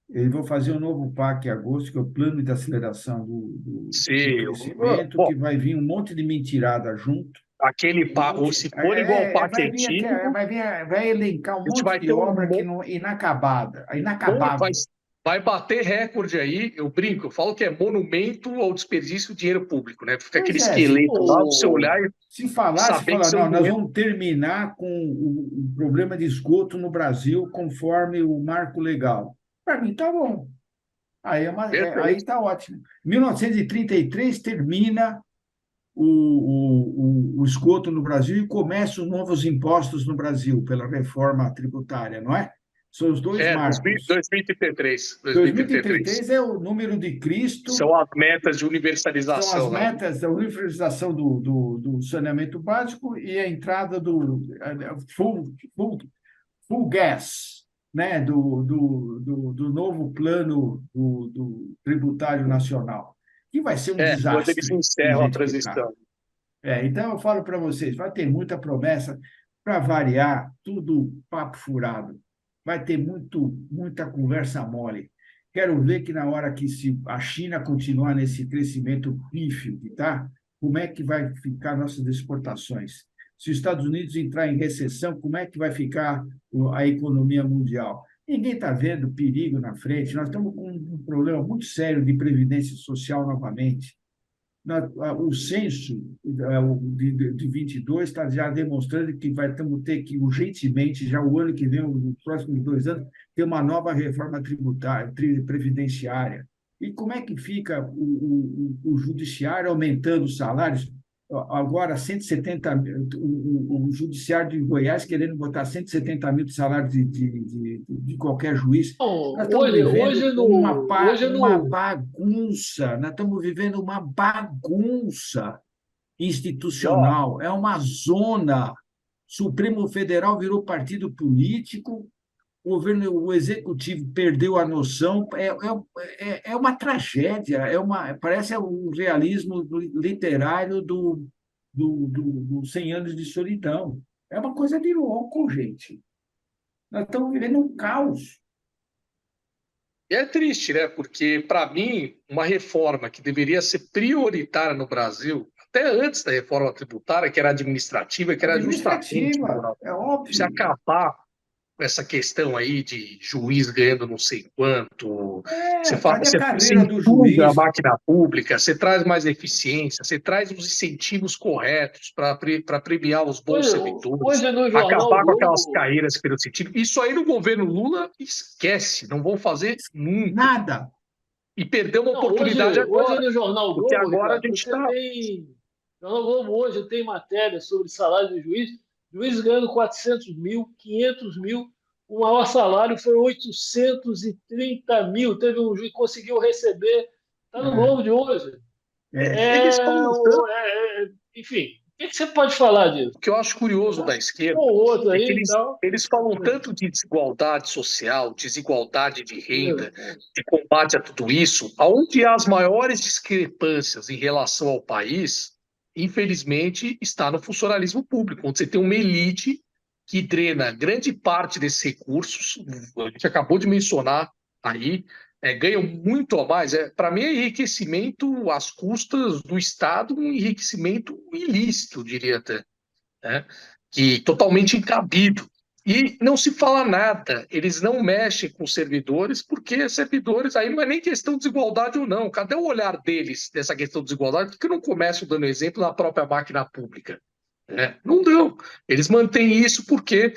Eles vão fazer um novo PAC em agosto, que é o Plano de Aceleração do Se, Crescimento, bom, que vai vir um monte de mentirada junto. aquele Um ou monte, se for igual o PAC vai vir aqui, antigo, vai elencar um a gente monte vai de ter obra que não, inacabada, vai, inacabável. vai bater recorde aí. Eu brinco, eu falo que é monumento ao desperdício de dinheiro público, né? Fica aquele Pois é, se, esqueleto lá para você olhar e se saber que falar, seu não, nós dinheiro. vamos terminar com o problema de esgoto no Brasil conforme o marco legal. Para mim tá bom. Aí Perfeito. está ótimo. 1933 termina o esgoto no Brasil e começam os novos impostos no Brasil pela reforma tributária, não é? São os dois É, marcos. 2033. 2033. 2033 é o número de Cristo, São as metas de são as universalização, né? metas da universalização do saneamento básico e a entrada do full gas, né, do novo plano do tributário nacional, que vai ser um Quando eles desastre do encerram a jeito que está. transição. Então, eu falo para vocês, vai ter muita promessa, para variar, tudo papo furado. Vai ter muita conversa mole. Quero ver que na hora que se a China continuar nesse crescimento pífio que está, como é que vai ficar nossas exportações? Se os Estados Unidos entrar em recessão, como é que vai ficar a economia mundial? Ninguém está vendo perigo na frente. Nós estamos com um problema muito sério de previdência social novamente. O censo de 22 está já demonstrando que vai ter que, urgentemente, já o ano que vem, nos próximos 2 anos, ter uma nova reforma tributária, previdenciária. E como é que fica o judiciário aumentando os salários? Agora, 170 mil, o judiciário de Goiás querendo botar 170 mil de salário de qualquer juiz. Não, Nós estamos vivendo hoje uma no, bagunça, nós estamos vivendo uma bagunça E, ó, institucional, é uma zona. Supremo Federal virou partido político, o executivo perdeu a noção, é uma tragédia, parece um realismo literário do 100 anos de solidão. É uma coisa de louco, gente. Nós estamos vivendo um caos. e é triste, né? Porque, para mim, uma reforma que deveria ser prioritária no Brasil, até antes da reforma tributária, que era administrativa, que era justamente Administrativa, é se óbvio. acabar com essa questão aí de juiz ganhando não sei quanto, Cadê a você carreira do enxuga a juiz? máquina pública, você traz mais eficiência, você traz os incentivos corretos para premiar os bons hoje, servidores, hoje no Jornal acabar com aquelas Globo, carreiras que não sentido. Isso aí no governo Lula, esquece, não vão fazer nunca. Nada. E perdeu uma não, oportunidade hoje agora, no Jornal porque Globo, agora a Ricardo, gente você está. tem. O Jornal Globo hoje tem matéria sobre salário de juiz ganhando 400 mil, 500 mil, o maior salário foi 830 mil. Teve um juiz que conseguiu receber, está no É, Globo de hoje. é. Eles falam tanto. Enfim, o que você pode falar disso? O que eu acho curioso da Um esquerda ou outro é que aí e tal. eles falam tanto de desigualdade social, desigualdade de renda, Isso. de combate a tudo isso, aonde há as maiores discrepâncias em relação ao país, infelizmente, está no funcionalismo público, onde você tem uma elite que drena grande parte desses recursos, a gente acabou de mencionar aí, ganham muito a mais. Para mim, é enriquecimento às custas do Estado, um enriquecimento ilícito, eu diria até, né? Que totalmente encabido. E não se fala nada, eles não mexem com servidores, porque servidores, aí não é nem questão de desigualdade ou não. Cadê o olhar deles dessa questão de desigualdade? Por que não começam dando exemplo na própria máquina pública? Não dão. Eles mantêm isso porque,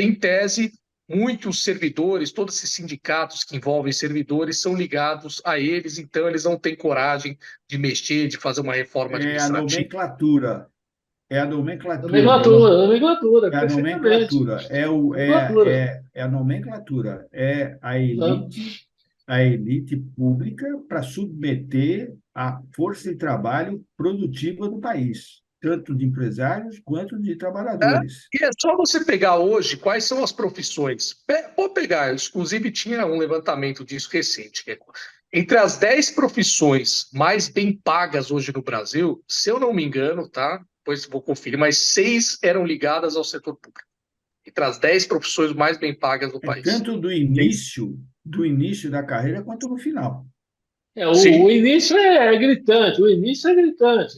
em tese, muitos servidores, todos esses sindicatos que envolvem servidores, são ligados a eles, então eles não têm coragem de mexer, de fazer uma reforma É a administrativa. nomenclatura. É a nomenclatura, Nomenclatura, nomenclatura, é a perfeitamente. nomenclatura, Nomenclatura. é a nomenclatura, é Exato. a elite pública para submeter a força de trabalho produtiva do país, tanto de empresários quanto de É, trabalhadores. e é só você pegar hoje quais são as profissões. Pode pegar, inclusive tinha um levantamento disso recente, que é entre as 10 profissões mais bem pagas hoje no Brasil, se eu não me engano, tá? Depois vou conferir, mas 6 eram ligadas ao setor público. Entre as 10 profissões mais bem pagas do É país. tanto Seis. do início da carreira quanto no final. O Sim, início é gritante, o início é gritante.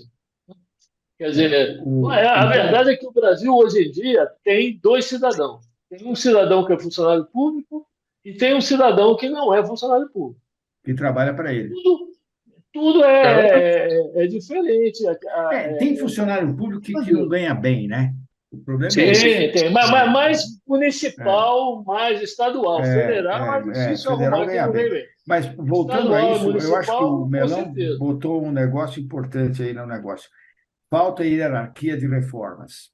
Quer dizer, a Então, verdade é que o Brasil, hoje em dia, tem dois cidadãos. Tem um cidadão que é funcionário público e tem um cidadão que não é funcionário público. que trabalha para ele. Tudo, tudo é diferente. Tem funcionário público que não Brasil. ganha bem, né? O problema é sim, sim. esse. Tem. Mais municipal, mais estadual. Federal é difícil Federal arrumar quem ganha não vem bem. bem. Mas voltando a Estadual e isso, eu acho que o municipal, com Melão certeza. botou um negócio importante aí no negócio. Falta hierarquia de reformas.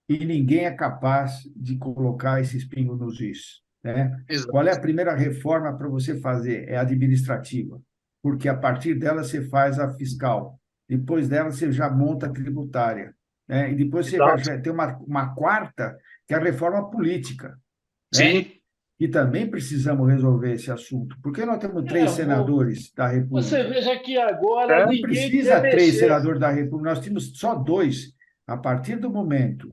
E ninguém é capaz de colocar esses pingos nos is, né? Exato. Qual é a primeira reforma para você fazer? É a administrativa, porque a partir dela você faz a fiscal, depois dela você já monta a tributária, né? E depois você vai Exato. ter uma quarta, que é a reforma política, né? Sim, E também precisamos resolver esse assunto. Por que nós temos É, 3 senadores da você República? veja que agora é, Não ninguém quer precisa 3 mexer. senadores da República, nós tínhamos só 2. A partir do momento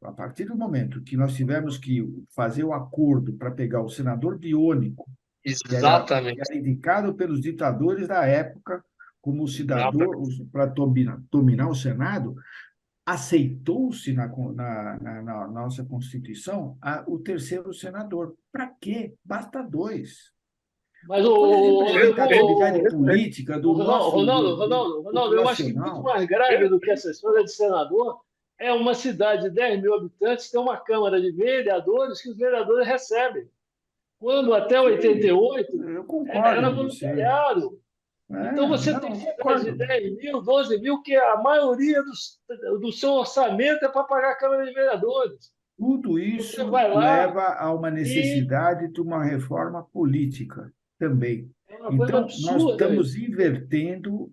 que nós tivemos que fazer o acordo para pegar o senador biônico, que exatamente. era indicado pelos ditadores da época como cidadão Exatamente. para dominar o Senado, aceitou-se na nossa Constituição o terceiro senador. Para quê? Basta 2. Mas Qual é a Perfeito, representatividade perfeito. política o do nosso Ronaldo, eu acho que muito populacional? mais grave do que essa história de senador é uma cidade de 10 mil habitantes, tem uma Câmara de Vereadores que os vereadores recebem. Quando até Sim, 88 eu concordo era com você. voluntariado. Então você Não, tem eu cidade de concordo. 10 mil, 12 mil, que a maioria do seu orçamento é para pagar a Câmara de Vereadores. Tudo Você isso vai lá leva a uma e necessidade de uma reforma política também. é uma coisa Então, nós absurda estamos isso. invertendo,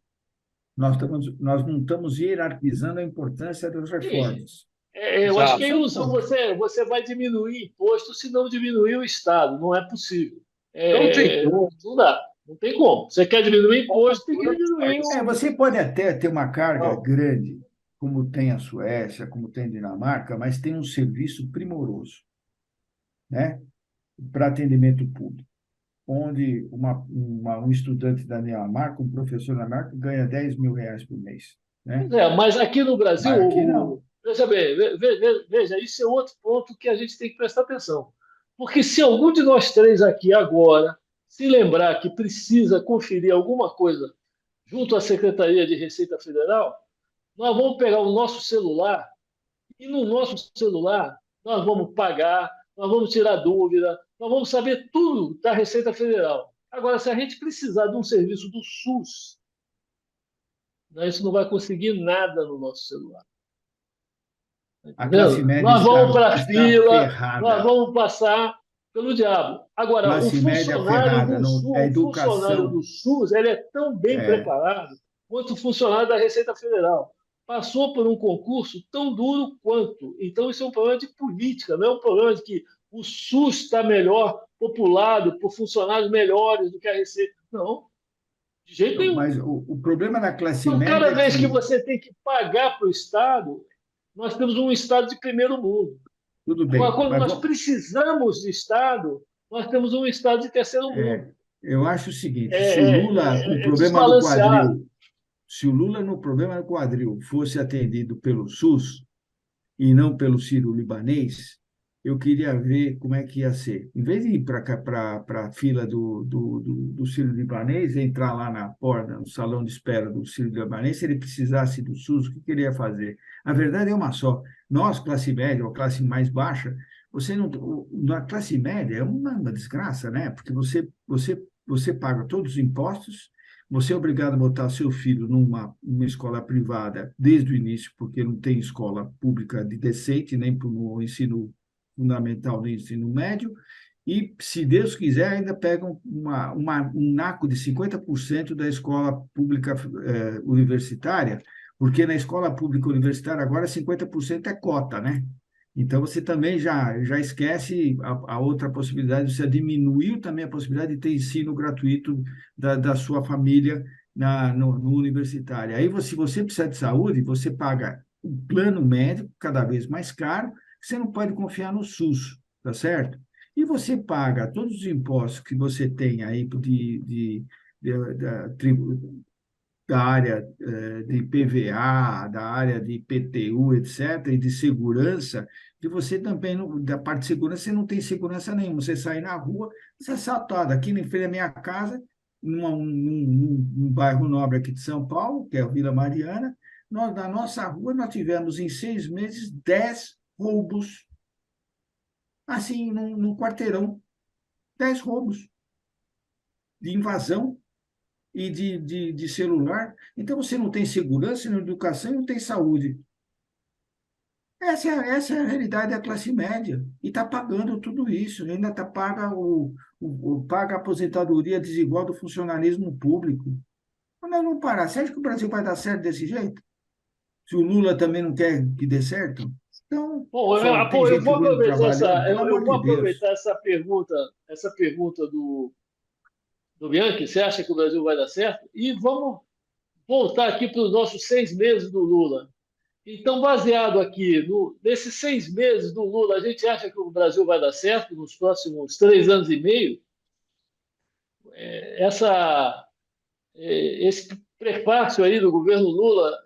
nós não estamos hierarquizando a importância das Sim, reformas. eu acho que é Exato. Isso é um ilusão. ponto. Você vai diminuir imposto se não diminuir o Estado. Não é possível. Não tem como. Não dá. Não tem como. Você quer diminuir imposto, tem que diminuir o. Você pode até ter uma carga Não. grande, como tem a Suécia, como tem a Dinamarca, mas tem um serviço primoroso, né, para atendimento público, onde um estudante da Dinamarca, um professor da Dinamarca, ganha R$ 10.000 por mês, né? Pois é, mas aqui no Brasil, Mas aqui não. veja bem, veja, isso é outro ponto que a gente tem que prestar atenção. Porque se algum de nós três aqui agora se lembrar que precisa conferir alguma coisa junto à Secretaria de Receita Federal, nós vamos pegar o nosso celular e no nosso celular nós vamos pagar, nós vamos tirar dúvida, nós vamos saber tudo da Receita Federal. Agora, se a gente precisar de um serviço do SUS, a gente não vai conseguir nada no nosso celular. Tá A classe entendendo? média Nós vamos para a está fila, nós ferrada. vamos passar pelo diabo. Agora, Classe média ferrada. Não, a O funcionário educação. do SUS, ele é tão bem É, preparado quanto o funcionário da Receita Federal. Passou por um concurso tão duro quanto. Então, isso é um problema de política, não é um problema de que o SUS está melhor populado por funcionários melhores do que a Receita. Não, de jeito nenhum. mas o problema da classe Então, cada média é vez que que, você tem que pagar para o Estado, nós temos um Estado de primeiro mundo. tudo Agora, bem, quando mas nós precisamos de Estado, nós temos um Estado de terceiro mundo. eu acho o seguinte: se o É, Lula, o problema do desbalanceado. quadril, se o Lula no problema do quadril fosse atendido pelo SUS e não pelo Sírio-Libanês, eu queria ver como é que ia ser. Em vez de ir para a fila do Sírio-Libanês, entrar lá na porta, no salão de espera do Sírio-Libanês, se ele precisasse do SUS, o que ele ia fazer? A verdade é uma só. Nós, classe média ou classe mais baixa, você não, na classe média é uma desgraça, né? Porque você paga todos os impostos, você é obrigado a botar seu filho numa escola privada desde o início, porque não tem escola pública de decente, nem para o ensino fundamental, nem ensino médio, e, se Deus quiser, ainda pegam um naco de 50% da escola pública universitária, porque na escola pública universitária agora 50% é cota, né? Então, você também já esquece a outra possibilidade, você diminuiu também a possibilidade de ter ensino gratuito da sua família no universitário. Aí, se você precisa de saúde, você paga um plano médico cada vez mais caro, você não pode confiar no SUS, tá certo? E você paga todos os impostos que você tem aí da área de PVA, da área de IPTU, etc., e de segurança, que você também, da parte de segurança, você não tem segurança nenhuma. Você sai na rua, você é assaltado. Aqui em frente da minha casa, num bairro nobre aqui de São Paulo, que é a Vila Mariana, na nossa rua, nós tivemos em 6 meses 10 roubos, assim, num quarteirão. 10 roubos de invasão e de celular. Então, você não tem segurança, não tem educação e não tem saúde. Essa é a realidade da classe média. E está pagando tudo isso. Ainda paga a aposentadoria desigual do funcionalismo público. Quando nós não parar, você acha que o Brasil vai dar certo desse jeito? Se o Lula também não quer que dê certo? Então, Bom, só tem eu gente vou ruim aproveitar trabalhando, pelo eu amor vou de Deus. aproveitar essa pergunta do Bianchi. Você acha que o Brasil vai dar certo? E vamos voltar aqui para os nossos 6 meses do Lula. Então, baseado aqui nesses 6 meses do Lula, a gente acha que o Brasil vai dar certo nos próximos 3 anos e meio? Essa, esse prefácio aí do governo Lula,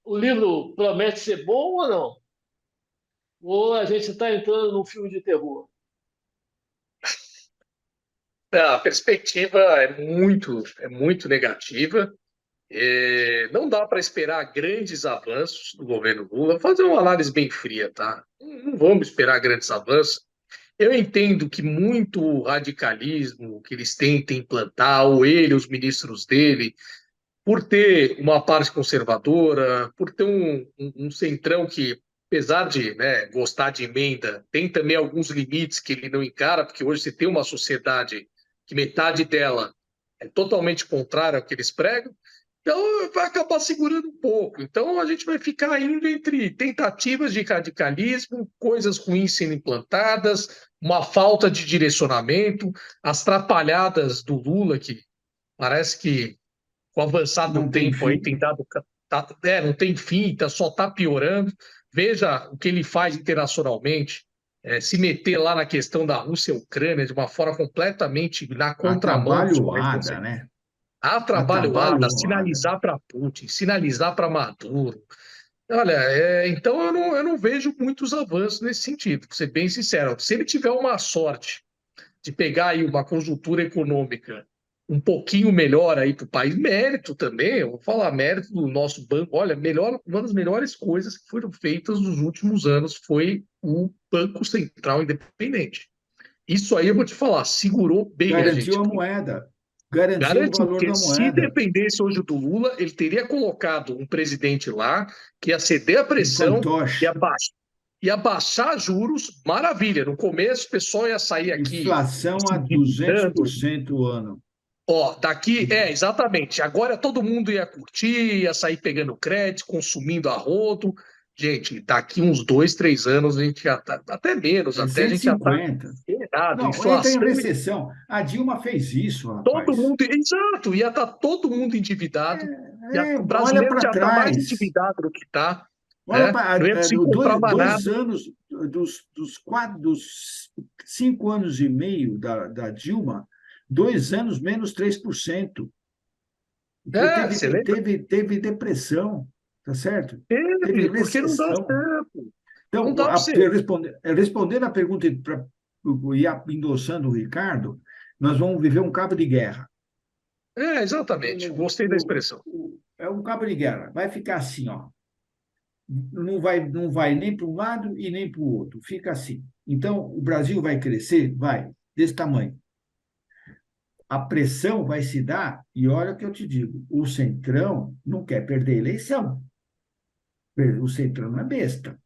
o livro promete ser bom ou não? Ou a gente está entrando num filme de terror? A perspectiva é muito negativa. Não dá para esperar grandes avanços do governo Lula. Vou fazer uma análise bem fria, tá? Não vamos esperar grandes avanços. Eu entendo que muito radicalismo que eles tentem implantar, ou ele, os ministros dele, por ter uma parte conservadora, por ter um centrão que, apesar de, né, gostar de emenda, tem também alguns limites que ele não encara, porque hoje você tem uma sociedade que metade dela é totalmente contrária ao que eles pregam, então vai acabar segurando um pouco. Então a gente vai ficar indo entre tentativas de radicalismo, coisas ruins sendo implantadas, uma falta de direcionamento, as trapalhadas do Lula, que parece que com o avançar do Não tem tempo aí fim. tem dado. Não tem fim, só está piorando. Veja o que ele faz internacionalmente, se meter lá na questão da Rússia e Ucrânia de uma forma completamente na contramão dos países Atabalhoada, ocidentais. né? Atrabalhoada, Atabalhoada. sinalizar para Putin, sinalizar para Maduro. Olha, então eu não vejo muitos avanços nesse sentido, para ser bem sincero. Se ele tiver uma sorte de pegar aí uma conjuntura econômica um pouquinho melhor aí para o país, mérito também, eu vou falar mérito do nosso banco. Olha, uma das melhores coisas que foram feitas nos últimos anos foi o Banco Central Independente. Isso aí eu vou te falar, segurou bem a Garantiu gente. a moeda. Garantiu o Garantiu, valor porque da se moeda. dependesse hoje do Lula, ele teria colocado um presidente lá que ia ceder a Um pressão, fantoche. ia baixar juros, maravilha. No começo o pessoal ia sair aqui Inflação se a endividando. 200% o ano. Ó, exatamente. Agora todo mundo ia curtir, ia sair pegando crédito, consumindo a rodo. Gente, daqui uns 2, 3 anos a gente já tá, até menos, É até a gente já tá 150. errado. Não, entra em Inflação, recessão. A Dilma fez isso, todo rapaz. mundo, exato, ia estar todo mundo endividado. O Olha brasileiro para já está mais trás. endividado do que está, Olha né? para Não ia conseguir comprar mais dois nada. anos dos 5 anos e meio da Dilma, 2 anos menos 3%. Porque Você lembra? teve depressão, tá certo? Teve Porque não dá recessão. certo. Não Então, dá para você. respondendo a pergunta e endossando o Ricardo, nós vamos viver um cabo de guerra. Exatamente. Gostei da expressão. É um cabo de guerra. Vai ficar assim, ó. Não vai nem para um lado e nem para o outro. Fica assim. Então, o Brasil vai crescer? Vai, desse tamanho. a pressão vai se dar, e olha o que eu te digo, o Centrão não quer perder a eleição. O Centrão não é besta,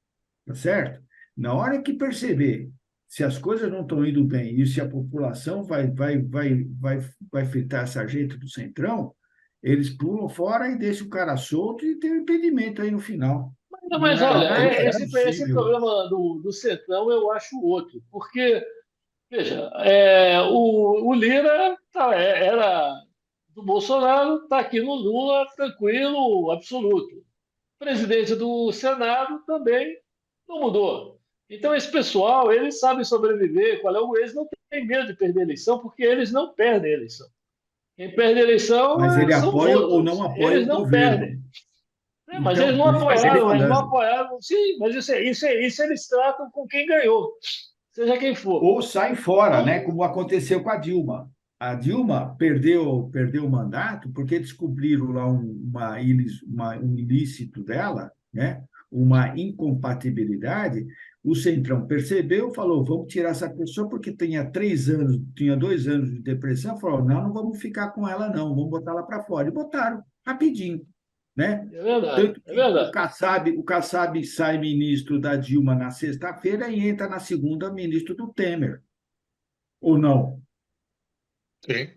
tá certo? Na hora que perceber se as coisas não estão indo bem e se a população vai fritar essa gente do Centrão, eles pulam fora e deixam o cara solto e tem um impedimento aí no final. Não, mas olha, É esse possível. problema do Centrão eu acho outro, porque, veja, o Lira era do Bolsonaro, está aqui no Lula, tranquilo, absoluto. O presidente do Senado também não mudou. Então, esse pessoal, eles sabem sobreviver. Eles não têm medo de perder a eleição, porque eles não perdem a eleição. Quem perde a eleição Mas ele são os apoia ou não outros. apoia Eles o não governo. perdem. Mas Então, eles não por isso que eu estou falando. apoiaram. Sim, mas isso eles tratam com quem ganhou, seja quem for. Ou sai fora, né? Então, Como aconteceu com a Dilma. A Dilma perdeu o mandato porque descobriram lá um ilícito dela, né? Uma incompatibilidade. O Centrão percebeu, falou: vamos tirar essa pessoa porque tinha 2 anos de depressão. Falou: não, não vamos ficar com ela, não, vamos botar ela para fora. E botaram rapidinho, né? é verdade, Tanto é que verdade. O Kassab sai ministro da Dilma na sexta-feira e entra na segunda ministro do Temer. Ou não? Sim.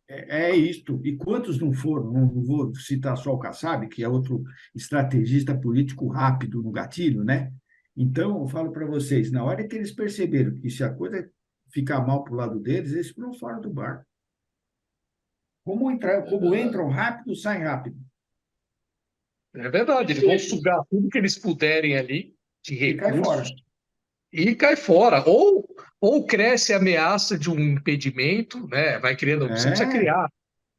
É isto. E quantos não foram? Não vou citar só o Kassab, que é outro estrategista político rápido no gatilho, né? Então, eu falo para vocês, na hora que eles perceberam que se a coisa ficar mal para o lado deles, eles foram fora do barco. É Como verdade. entram rápido, saem rápido. É verdade, eles vão Perfeito. sugar tudo que eles puderem ali de E cai recursos fora. e cai fora. Ou cresce a ameaça de um impedimento, né? Vai criando, você precisa É, criar.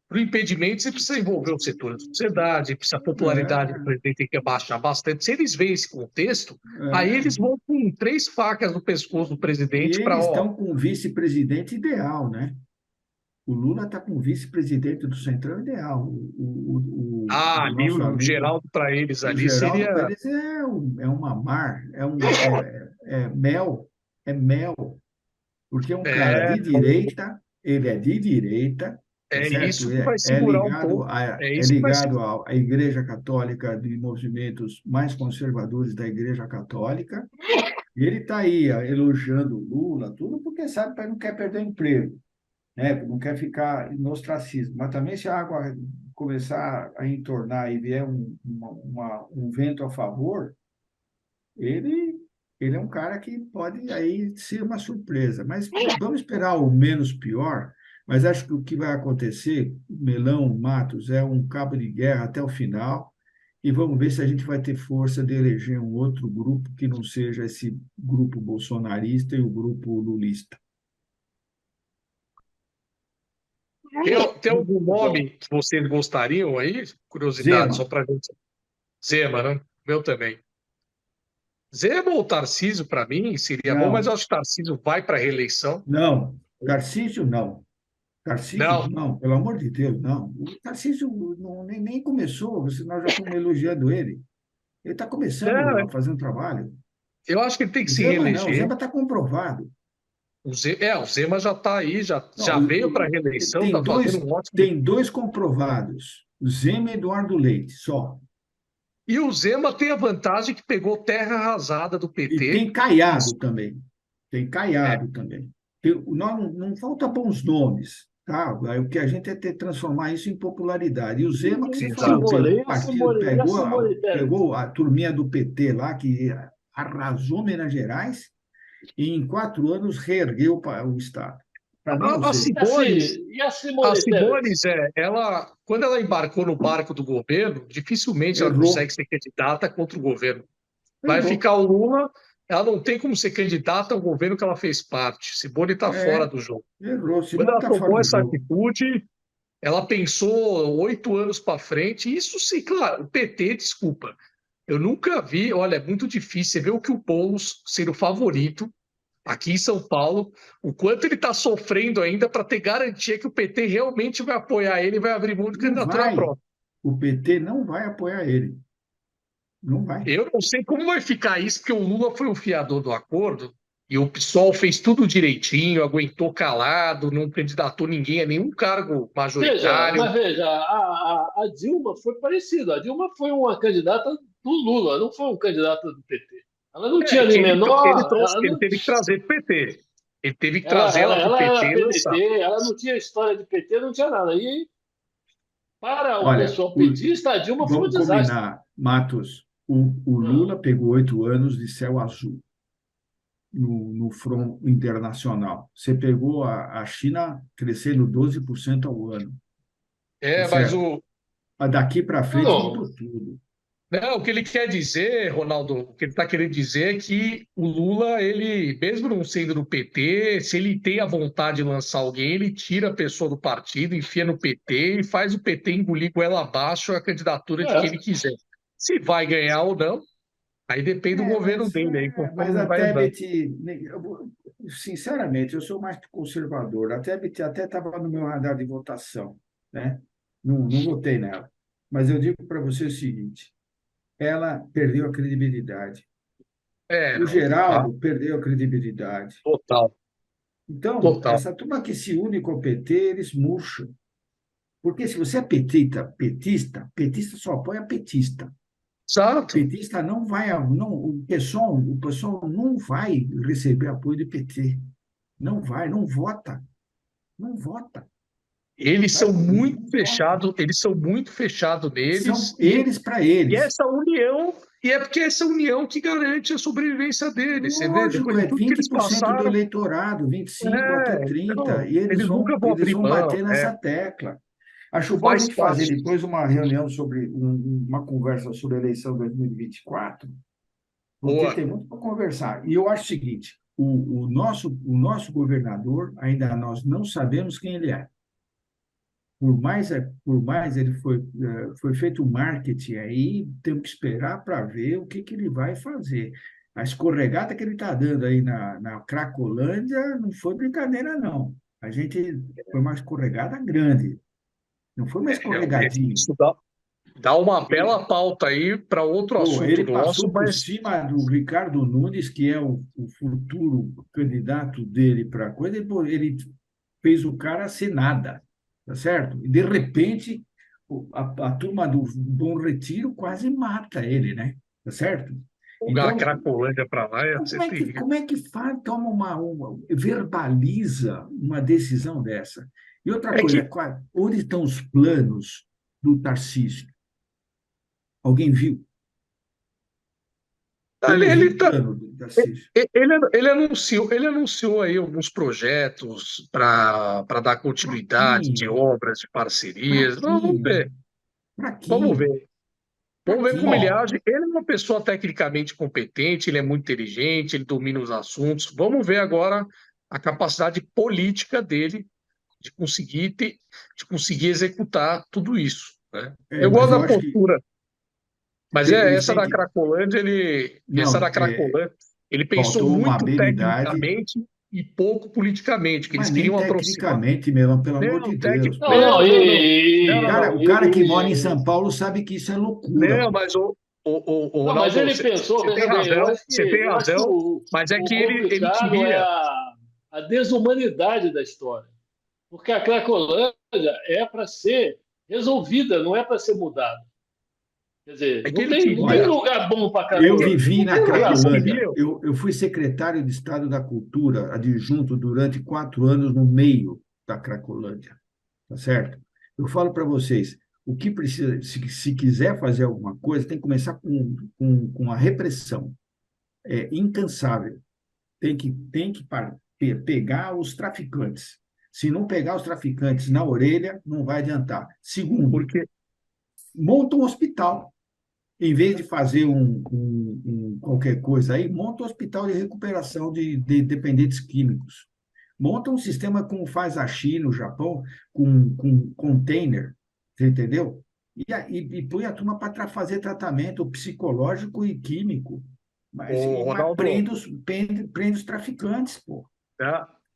Para o impedimento, você precisa envolver o setor da sociedade, precisa a popularidade do é, presidente tem que abaixar bastante. Se eles veem esse contexto, aí eles é. vão com 3 facas no pescoço do E presidente para, eles ó, estão com o vice-presidente ideal, né? O Lula está com o vice-presidente do Centrão ideal. O ali nosso o amigo, Geraldo para eles o ali Geraldo seria. Pérez é uma mar, é mel, porque é um cara É, de direita, ele é de direita, tá é certo? isso que vai É segurar um ligado pouco. É é isso que vai ligado segurar. à Igreja Católica, de movimentos mais conservadores da Igreja Católica, e ele está aí elogiando o Lula, tudo porque sabe que não quer perder o emprego, né? Não quer ficar no ostracismo. Mas também, se a água começar a entornar e vier um vento a favor, ele, ele é um cara que pode aí ser uma surpresa. Mas vamos esperar o menos pior. Mas acho que o que vai acontecer, Melão, Matos, é um cabo de guerra até o final. E vamos ver se a gente vai ter força de eleger um outro grupo que não seja esse grupo bolsonarista e o grupo lulista. Tem algum Muito bom. nome que vocês gostariam aí? Curiosidade, só Zema, para gente. Zema, né? Meu também. Zema ou Tarcísio, para mim, seria bom, mas eu não, acho que Tarcísio vai para a reeleição. não. Tarcísio, não. Tarcísio, Não, não, pelo amor de Deus, não. O Tarcísio nem começou, nós já estamos elogiando ele. Ele está começando a não, fazer um trabalho. eu acho que ele tem que O se Zema não, o reeleger. Zema está comprovado. O Zema já está aí, Não, já veio para a reeleição, está fazendo um ótimo. tem dois comprovados, o Zema e Eduardo Leite, só. E o Zema tem a vantagem que pegou terra arrasada do E PT. tem Caiado também. Tem É, Caiado também. Não falta bons nomes, tá? O que a gente é ter transformar isso em popularidade. E o Zema, que você falou, pegou o partido, E a Simone Tebet? pegou a turminha do PT lá, que arrasou Minas Gerais, e em 4 anos reergueu o Estado. Para mim, é o A Zema. E a A Simone Tebet? Simone, quando ela embarcou no barco do governo, dificilmente ela consegue Errou, ser candidata contra o governo. Vai errou. ficar o Lula, ela não tem como ser candidata ao governo que ela fez parte. Simone está fora É, do jogo. errou. Quando Simone ela está fora tomou do essa jogo. atitude, ela pensou 8 anos para frente. Isso sim, claro, o PT, desculpa. Eu nunca vi, olha, é muito difícil você ver o que o Boulos ser o favorito aqui em São Paulo, o quanto ele está sofrendo ainda para ter garantia que o PT realmente vai apoiar ele e vai abrir mão de Não candidatura vai. própria. O PT não vai apoiar ele. Não vai. Eu não sei como vai ficar isso, porque o Lula foi um fiador do acordo. E o PSOL fez tudo direitinho, aguentou calado, não candidatou ninguém a nenhum cargo majoritário. Veja, a Dilma foi parecida. A Dilma foi uma candidata do Lula, não foi um candidato do PT. Ela não tinha nem menor. Ele teve que trazer para o PT. Ele teve que Ela, trazer ela, ela para o ela era PT e lançar. PDT, ela não tinha história de PT, não tinha nada. E para o Olha, pessoal petista, a Dilma foi um vamos desastre. combinar, Matos. O Lula pegou 8 anos de céu azul no front internacional. Você pegou a China crescendo 12% ao ano, tá Mas certo? Mas daqui para frente Não, mudou tudo. não, o que ele quer dizer, Ronaldo, o que ele está querendo dizer é que o Lula, ele, mesmo não sendo do PT, se ele tem a vontade de lançar alguém, ele tira a pessoa do partido, enfia no PT e faz o PT engolir goela abaixo a candidatura de quem ele é. quiser. Se vai ganhar ou não, aí depende do governo dele, aí Mas conforme a vai andando. Tebet, sinceramente, eu sou mais conservador. A Tebet até estava no meu radar de votação, né? Não votei nela. Mas eu digo para você o seguinte: ela perdeu a credibilidade. O Não, tá? Geraldo perdeu a credibilidade. Total, Então, total. essa turma que se une com o PT, eles murcham. Porque se você é petista só apoia petista. Exato. Petista não vai, não, o pessoal não vai receber apoio do PT. Não vai, não vota, não vota, sabe? Não vota. Eles são muito fechados São neles, eles para e eles. essa união, e é porque é essa união que garante a sobrevivência deles. Você vê, depois Lógico, de é tudo que eles 20% do passaram, eleitorado, 25 até 30, então, e eles eles vão, nunca vão eles abrir vão mão, bater nessa tecla. Acho bom a faz gente fazer parte. depois uma reunião sobre uma conversa sobre a eleição 2024, porque Boa. tem muito para conversar. E eu acho o seguinte: o nosso governador, ainda nós não sabemos quem ele é. Por mais ele foi feito um marketing aí, temos que esperar para ver o que ele vai fazer. A escorregada que ele está dando aí na Cracolândia não foi brincadeira, não. A gente foi uma escorregada grande, não foi uma Realmente, escorregadinha. isso dá uma bela pauta aí para outro Pô, assunto ele nosso, passou por mas cima do Ricardo Nunes, que é o futuro candidato dele para a coisa, ele fez o cara ser nada, tá certo? E, de repente, a turma do Bom Retiro quase mata ele, né? Tá certo? jogar a Então, Cracolândia para lá ia como ser é que, terrível. como é que faz, toma verbaliza uma decisão dessa? E outra É coisa, que onde estão os planos do Tarcísio? Alguém viu? Eu ele, não vi ele, o tá, plano do Tarcísio. ele anunciou aí alguns projetos para dar continuidade de Fraquinho, obras, de parcerias. Vamos fraquinho, ver, vamos fraquinho, ver. Vamos ver como ele fraquinho. Bom, age. Ele é uma pessoa tecnicamente competente, ele é muito inteligente, ele domina os assuntos. Vamos ver agora a capacidade política dele de conseguir executar tudo isso, né? Eu Mas gosto eu da acho que postura, mas eles essa têm da que. Cracolândia, Não, ele pensou faltou uma muito habilidade, tecnicamente e pouco politicamente, que eles mas nem queriam aproximar. tecnicamente, meu, pelo amor Não, de Deus, não, pô. não, não, O não, cara, não. o cara que mora em São Paulo sabe que isso é loucura. Não, mas o não, mas Ronaldo, ele pensou, você tem veja bem, eu razão, acho que, você tem eu acho que razão, o, mas é o que ele complicado é queria. a desumanidade da história. Porque a Cracolândia é para ser resolvida, não é para ser mudada. Quer dizer, É que não ele tem, não tem queria. Olha, lugar bom para É eu que Cracolândia. vivi Não na tem lugar eles bom. Cracolândia. queriam. Eu fui secretário de Estado da Cultura, adjunto, durante 4 anos no meio da Cracolândia, tá certo? Eu falo para vocês, o que precisa, se quiser fazer alguma coisa, tem que começar com a repressão. É incansável. Tem que pegar os traficantes. Se não pegar os traficantes na orelha, não vai adiantar. Segundo, Porque monta um hospital. Em vez de fazer qualquer coisa aí, monta um hospital de recuperação de dependentes químicos. Monta um sistema como faz a China, o Japão, com container, você entendeu? E põe a turma para fazer tratamento psicológico e químico. o Mas Ronaldo prende os traficantes, pô.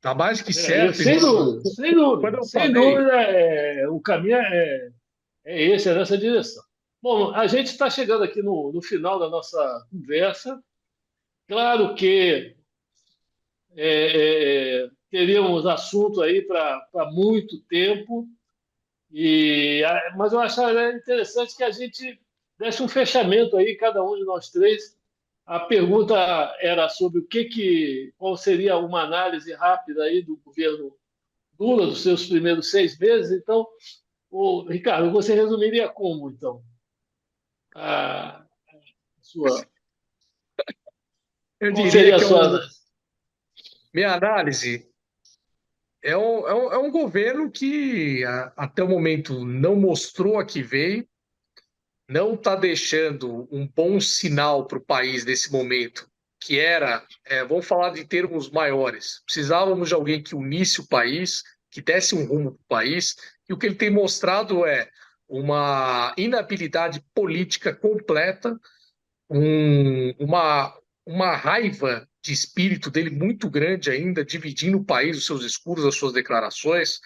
tá mais que É, certo, sem Ronaldo. dúvida, sem Quando dúvida. eu Sem falei, dúvida, o caminho é esse, é nessa direção. Bom, a gente está chegando aqui no final da nossa conversa. Claro que teríamos assunto aí para muito tempo, mas eu acharia interessante que a gente desse um fechamento aí, cada um de nós três. A pergunta era sobre qual seria uma análise rápida aí do governo Lula, dos seus primeiros 6 meses. Então, Ricardo, você resumiria como, então, a sua, Eu qual diria seria a que sua análise? minha análise é um governo que até o momento não mostrou a que veio, não está deixando um bom sinal para o país nesse momento, que era, vamos falar de termos maiores, precisávamos de alguém que unisse o país, que desse um rumo para o país, e o que ele tem mostrado é uma inabilidade política completa, uma raiva de espírito dele muito grande ainda, dividindo o país, os seus discursos, as suas declarações.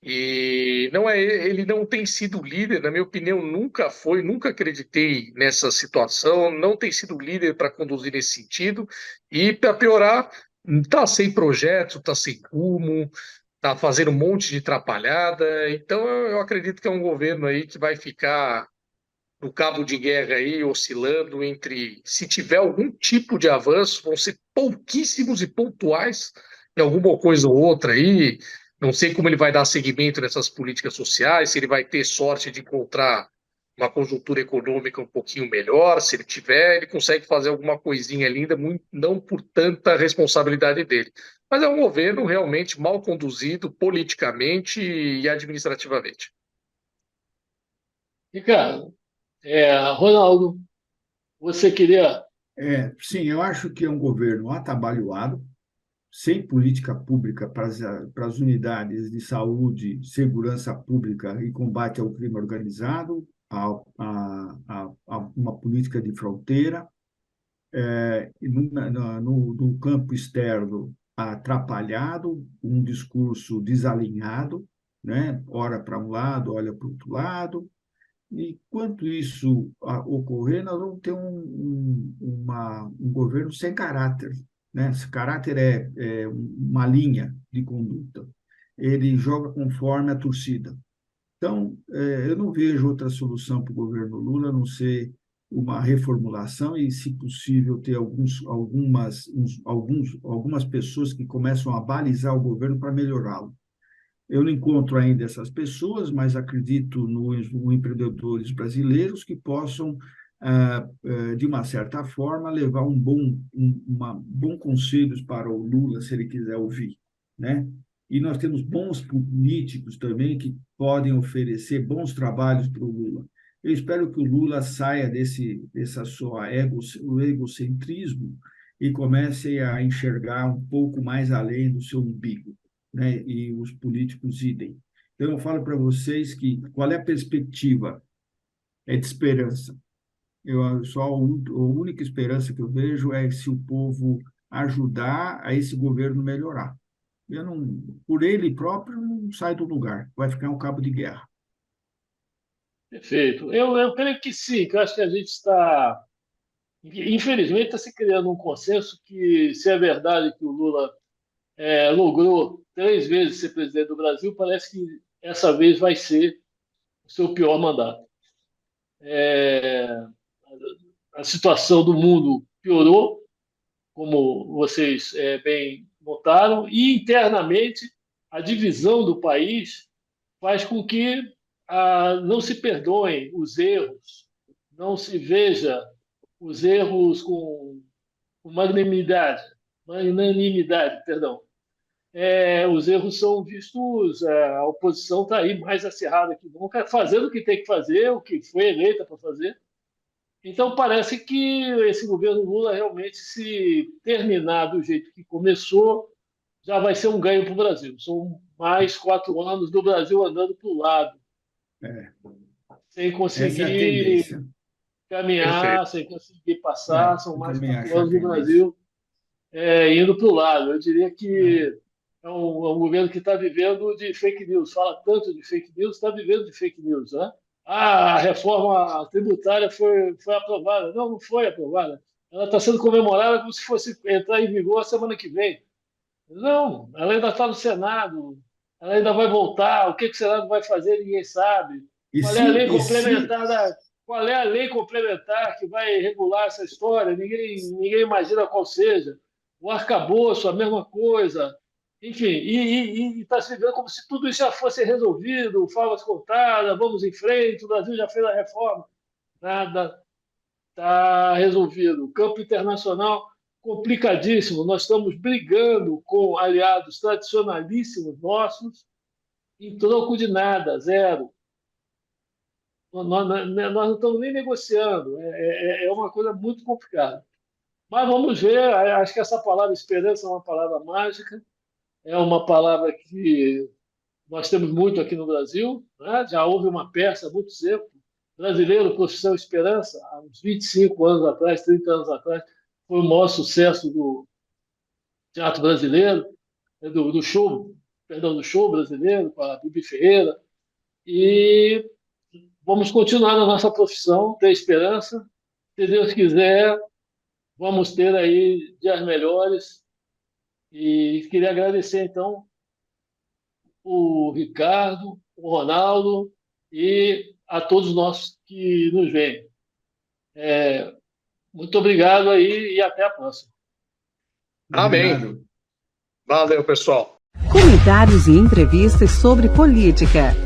E não é, ele não tem sido líder, na minha opinião, nunca foi, nunca acreditei nessa situação, não tem sido líder para conduzir nesse sentido. E para piorar, está sem projeto, está sem rumo, está fazendo um monte de atrapalhada. Então eu acredito que é um governo aí que vai ficar no cabo de guerra aí, oscilando entre, se tiver algum tipo de avanço, vão ser pouquíssimos e pontuais em alguma coisa ou outra aí. Não sei como ele vai dar seguimento nessas políticas sociais, se ele vai ter sorte de encontrar uma conjuntura econômica um pouquinho melhor, se ele tiver, ele consegue fazer alguma coisinha linda, não por tanta responsabilidade dele. Mas é um governo realmente mal conduzido politicamente e administrativamente. Ricardo, Ronaldo, você queria. Sim, eu acho que é um governo atabalhoado, sem política pública para as unidades de saúde, segurança pública e combate ao crime organizado, a uma política de fronteira, e no campo externo atrapalhado, um discurso desalinhado, né? Ora para um lado, olha para o outro lado. E enquanto isso ocorrer, nós vamos ter um governo sem caráter, né? Esse caráter é uma linha de conduta. Ele joga conforme a torcida. Então, eu não vejo outra solução para o governo Lula a não ser uma reformulação e, se possível, ter algumas pessoas que começam a balizar o governo para melhorá-lo. Eu não encontro ainda essas pessoas, mas acredito nos empreendedores brasileiros que possam, de uma certa forma, levar bom conselhos para o Lula, se ele quiser ouvir, né? E nós temos bons políticos também que podem oferecer bons trabalhos para o Lula. Eu espero que o Lula saia dessa sua egocentrismo e comece a enxergar um pouco mais além do seu umbigo, né? E os políticos idem. Então, eu falo para vocês que qual é a perspectiva? É de esperança. Só a única esperança que eu vejo é se o povo ajudar a esse governo melhorar. Eu não, por ele próprio, não sai do lugar, vai ficar um cabo de guerra. Perfeito. Eu creio que sim, que eu acho que a gente está. Infelizmente, está se criando um consenso que, se é verdade que o Lula logrou 3 vezes ser presidente do Brasil, parece que essa vez vai ser o seu pior mandato. É, a situação do mundo piorou, como vocês bem notaram, e internamente a divisão do país faz com que não se perdoem os erros, não se veja os erros com magnanimidade, perdão. Os erros são vistos, a oposição está aí mais acirrada que nunca, fazendo o que tem que fazer, o que foi eleita para fazer. Então, parece que esse governo Lula realmente, se terminar do jeito que começou, já vai ser um ganho para o Brasil. São mais 4 anos do Brasil andando para o lado, É, sem essa é a conseguir tendência. caminhar, Perfeito. sem conseguir passar. São Eu mais também quatro acho a anos do tendência. Brasil indo para o lado. Eu diria É, que é um governo que está vivendo de fake news. Fala tanto de fake news, está vivendo de fake news, né? A reforma tributária foi aprovada. Não, não foi aprovada. Ela está sendo comemorada como se fosse entrar em vigor a semana que vem. Não, ela ainda está no Senado, ela ainda vai voltar. O que que o Senado vai fazer, ninguém sabe. E Qual é a se, lei e se, complementar qual é a lei complementar que vai regular essa história? Ninguém imagina qual seja. O arcabouço, a mesma coisa. Enfim, e está se vendo como se tudo isso já fosse resolvido, favas contadas, vamos em frente, o Brasil já fez a reforma. Nada está resolvido. O campo internacional complicadíssimo. Nós estamos brigando com aliados tradicionalíssimos nossos em troco de nada, zero. Nós não estamos nem negociando. É uma coisa muito complicada. Mas vamos ver. Acho que essa palavra esperança é uma palavra mágica. É uma palavra que nós temos muito aqui no Brasil. Né? Já houve uma peça há muito tempo. Brasileiro, Profissão Esperança, há uns 25 anos atrás, 30 anos atrás, foi o maior sucesso do teatro brasileiro, né, do show, perdão, do show brasileiro, com a Bibi Ferreira. E vamos continuar na nossa profissão, ter esperança. Se Deus quiser, vamos ter aí dias melhores. E queria agradecer, então, o Ricardo, o Ronaldo e a todos nós que nos veem. Muito obrigado aí e até a próxima. Amém. obrigado. Valeu, pessoal. Comentários e entrevistas sobre política.